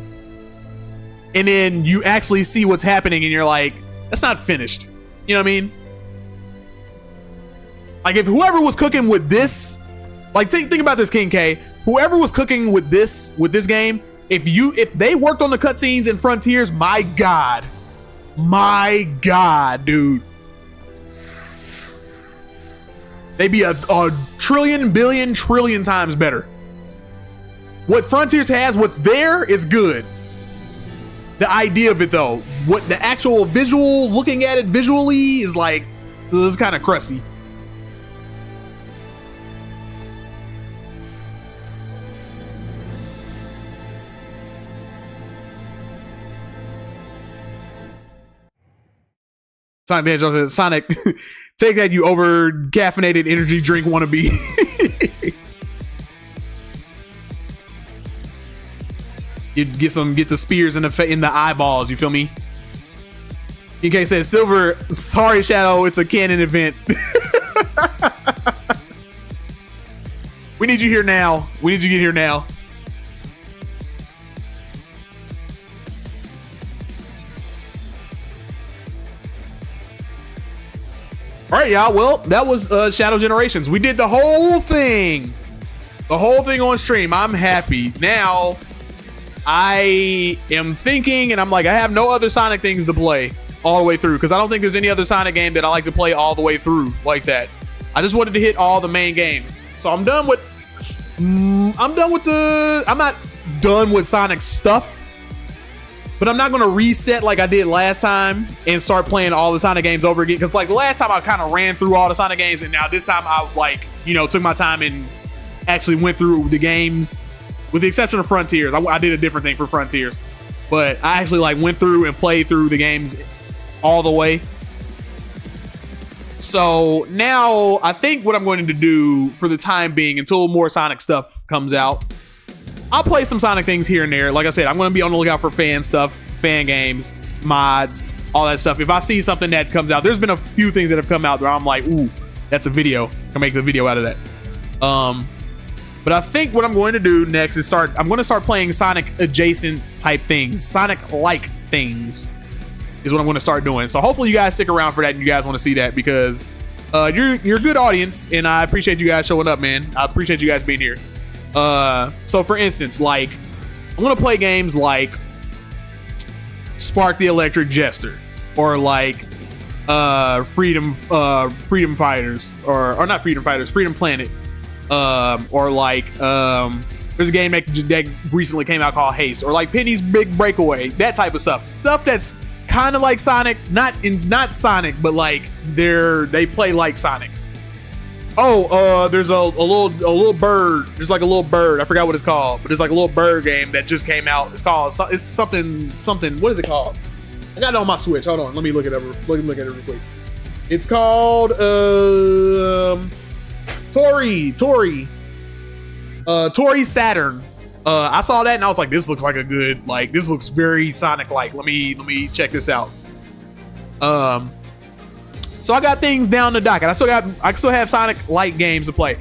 And then you actually see what's happening and you're like, that's not finished. You know what I mean? Like if whoever was cooking with this, like think about this, King K. Whoever was cooking with this game, if they worked on the cutscenes in Frontiers, my god, dude, they'd be a trillion, billion, trillion times better. What Frontiers has, what's there, is good. The idea of it though, what the actual visual, looking at it visually is like, it's kind of crusty. Sonic the Hedgehog says, Sonic, take that, you over caffeinated energy drink wannabe. You get the spears in the eyeballs. You feel me? DK says, Silver, sorry Shadow, it's a canon event. We need you here now. We need you to get here now. All right, y'all. Well, that was Shadow Generations. We did the whole thing. The whole thing on stream. I'm happy. Now, I am thinking, and I'm like, I have no other Sonic things to play all the way through, because I don't think there's any other Sonic game that I like to play all the way through like that. I just wanted to hit all the main games. So I'm done with... I'm not done with Sonic stuff, but I'm not going to reset like I did last time and start playing all the Sonic games over again. Because like last time I kind of ran through all the Sonic games, and now this time I like, you know, took my time and actually went through the games, with the exception of Frontiers. I did a different thing for Frontiers, but I actually like went through and played through the games all the way. So now I think what I'm going to do for the time being, until more Sonic stuff comes out, I'll play some Sonic things here and there. Like I said, I'm going to be on the lookout for fan stuff, fan games, mods, all that stuff. If I see something that comes out, there's been a few things that have come out where I'm like, ooh, that's a video. I can make the video out of that. But I think what I'm going to do next is I'm going to start playing Sonic adjacent type things, Sonic like things is what I'm going to start doing. So hopefully you guys stick around for that and you guys want to see that, because you're a good audience and I appreciate you guys showing up, man. I appreciate you guys being here. So for instance, like I'm going to play games like Spark the Electric Jester, or like Freedom Fighters, or not Freedom Fighters, Freedom Planet. Or like there's a game that recently came out called Haste, or like Penny's Big Breakaway, that type of stuff that's kind of like Sonic, not Sonic, but like they play like Sonic. There's a little bird, there's like a little bird, I forgot what it's called, but there's like a little bird game that just came out. It's something, what is it called? I got it on my Switch. Hold on, let me look at it real quick. It's called Tori Saturn. I saw that and I was like, this looks like a good, like this looks very Sonic like. Let me check this out. So I got things down the docket. I still have Sonic like games to play.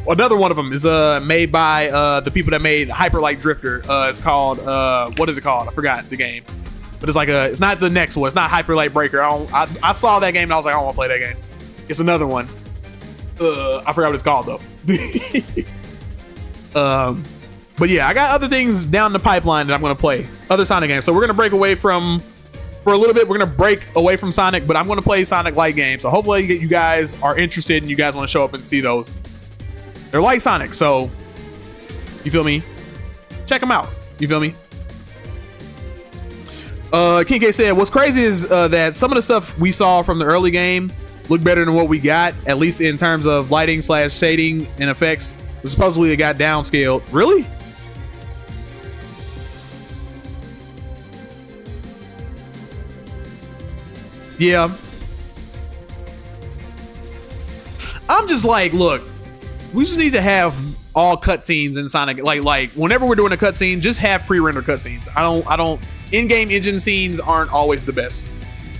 Another one of them is made by the people that made Hyper Light Drifter. It's called what is it called? I forgot the game. But it's like it's not the next one. It's not Hyper Light Breaker. I saw that game and I was like, I don't want to play that game. It's another one. I forgot what it's called though. But yeah, I got other things down the pipeline that I'm going to play. Other Sonic games. So we're going to break away for a little bit. We're going to break away from Sonic, but I'm going to play Sonic like games. So hopefully you guys are interested and you guys want to show up and see those. They're like Sonic, so you feel me? Check them out. You feel me? King K said, what's crazy is that some of the stuff we saw from the early game look better than what we got, at least in terms of lighting / shading and effects. Supposedly it got downscaled. Really? Yeah. I'm just like, look, we just need to have all cutscenes in Sonic. Like whenever we're doing a cutscene, just have pre-rendered cutscenes. I don't. In-game engine scenes aren't always the best.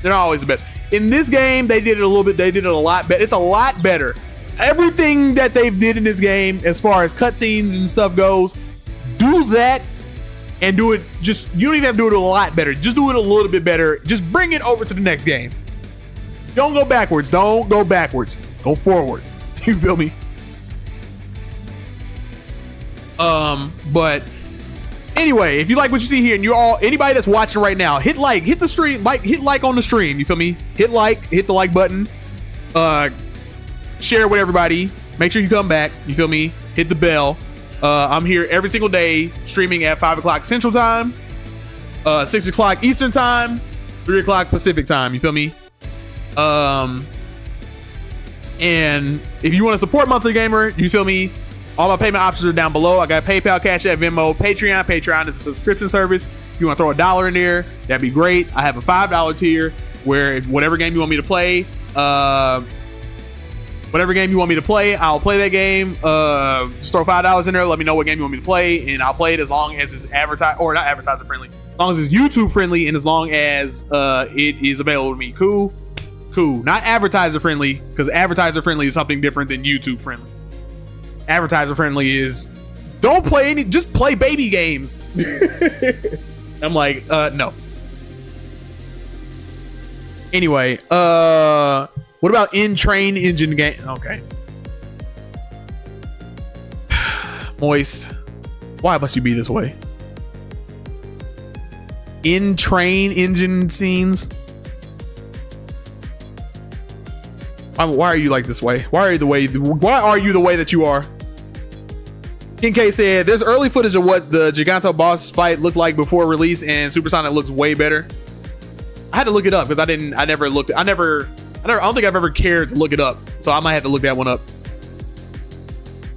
They're not always the best. In this game, they did it a little bit. They did it a lot better. It's a lot better. Everything that they've did in this game, as far as cutscenes and stuff goes, do that and do it. Just you don't even have to do it a lot better. Just do it a little bit better. Just bring it over to the next game. Don't go backwards. Don't go backwards. Go forward. You feel me? But anyway, if you like what you see here, and anybody that's watching right now, hit the stream, hit like on the stream. You feel me? Hit the like button. Share it with everybody. Make sure you come back. You feel me? Hit the bell. I'm here every single day, streaming at 5 o'clock Central Time, 6 o'clock Eastern Time, 3 o'clock Pacific Time. You feel me? And if you want to support Monthly Gamer, you feel me? All my payment options are down below. I got PayPal, Cash App, Venmo, Patreon. Patreon is a subscription service. If you want to throw $1 in there, that'd be great. I have a $5 tier where whatever game you want me to play, I'll play that game. Just throw $5 in there. Let me know what game you want me to play, and I'll play it as long as it's not advertiser friendly. As long as it's YouTube friendly, and as long as it is available to me. Cool. Not advertiser friendly, because advertiser friendly is something different than YouTube friendly. Advertiser friendly is just play baby games. I'm like, no. Anyway, what about in-train engine game? Okay. Moist. Why must you be this way? In-train engine scenes. Why are you like this way? Why are you the way that you are? King K said, there's early footage of what the Giganto boss fight looked like before release, and Supersonic looks way better. I had to look it up because I don't think I've ever cared to look it up. So I might have to look that one up.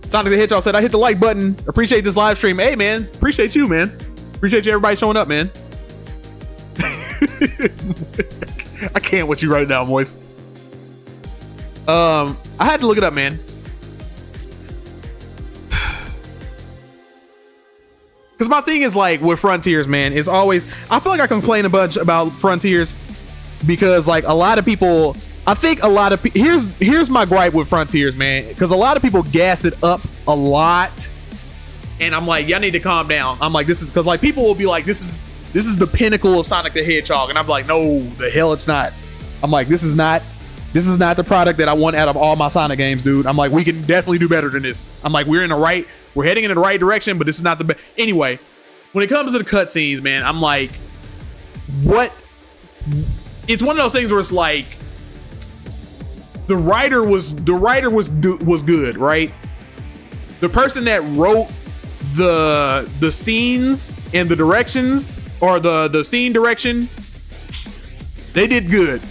Sonic the Hedgehog said, I hit the like button. Appreciate this live stream. Hey man, appreciate you, man. Appreciate you everybody showing up, man. I can't with you right now, boys. I had to look it up, man. Because my thing is like with Frontiers, man, it's always, I feel like I complain a bunch about Frontiers because like a lot of people, here's my gripe with Frontiers, man, because a lot of people gas it up a lot, and I'm like, y'all need to calm down. I'm like, this is because like people will be like, this is the pinnacle of Sonic the Hedgehog, and I'm like, no, the hell it's not. I'm like, this is not the product that I want out of all my Sonic games, dude. I'm like, we can definitely do better than this. I'm like, we're heading in the right direction, but this is not the best. Anyway, when it comes to the cutscenes, man, I'm like, what? It's one of those things where it's like, the writer was good, right? The person that wrote the scenes and the directions, or the scene direction, they did good.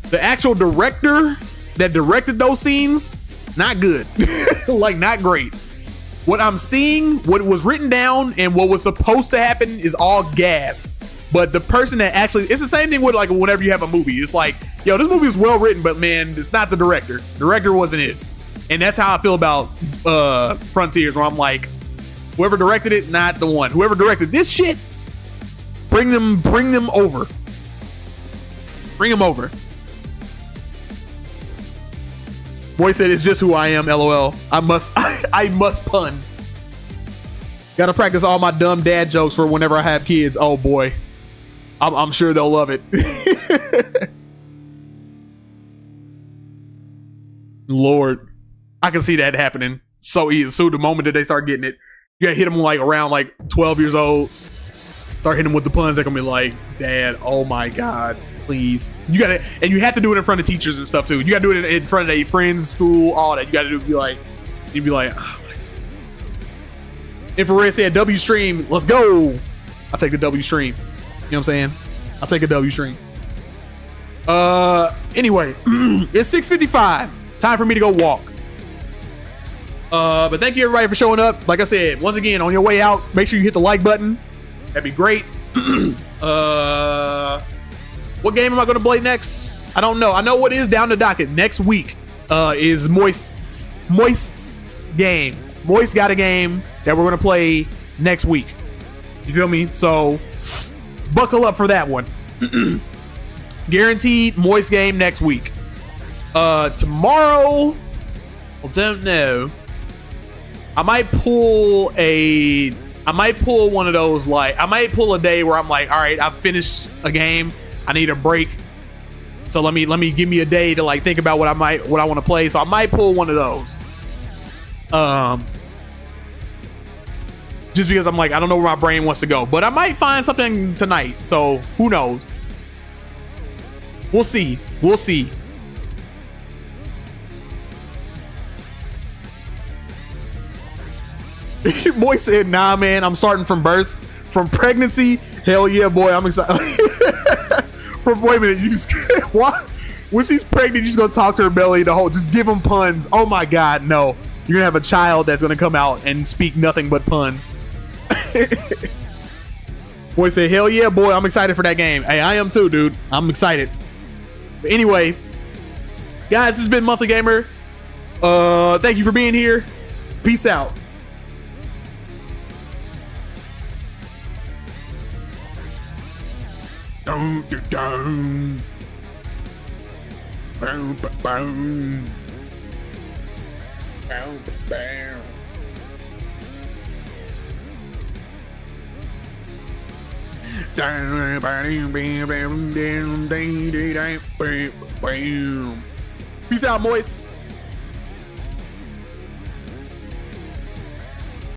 The actual director that directed those scenes, not good. Like, not great. What I'm seeing, what was written down, and what was supposed to happen is all gas. But the person that actually, it's the same thing with like whenever you have a movie. It's like, yo, this movie is well written, but man, it's not the director. The director wasn't it. And that's how I feel about Frontiers, where I'm like, whoever directed it, not the one. Whoever directed this shit, bring them over. Bring them over. Boy said, it's just who I am, LOL. I must pun. Gotta practice all my dumb dad jokes for whenever I have kids. Oh boy. I'm sure they'll love it. Lord. I can see that happening so easy. So the moment that they start getting it, you gotta hit them like around like 12 years old. Start hitting them with the puns. They're gonna be like, Dad, oh my God. Please, you gotta, and you have to do it in front of teachers and stuff too. You gotta do it in front of their friends, school, all that. You gotta do. You'd be like, oh my. Infrared said W stream. Let's go. I'll take the W stream. You know what I'm saying? I'll take a W stream. Anyway, it's 6:55. Time for me to go walk. But thank you everybody for showing up. Like I said, once again, on your way out, make sure you hit the like button. That'd be great. What game am I going to play next? I don't know. I know what is down the docket next week. Is Moist's game. Moist got a game that we're going to play next week. You feel me? So buckle up for that one. Guaranteed Moist game next week. Tomorrow, I don't know. I might pull one of those, like, I might pull a day where I'm like, all right, I've finished a game. I need a break. So let me give me a day to like think about what I want to play. So I might pull one of those. Just because I'm like, I don't know where my brain wants to go, but I might find something tonight. So who knows? We'll see. We'll see. Boy said, nah, man, I'm starting from birth, from pregnancy. Hell yeah, boy, I'm excited. Wait a minute, you just what? When she's pregnant, you just gonna talk to her belly the whole, just give them puns. Oh my God, no. You're gonna have a child that's gonna come out and speak nothing but puns. Boy said, hell yeah, boy, I'm excited for that game. Hey, I am too, dude. I'm excited. But anyway, guys, this has been Monthly Gamer. Thank you for being here. Peace out. Boom, boom, boom, boom, boom, boom. Peace out, boys.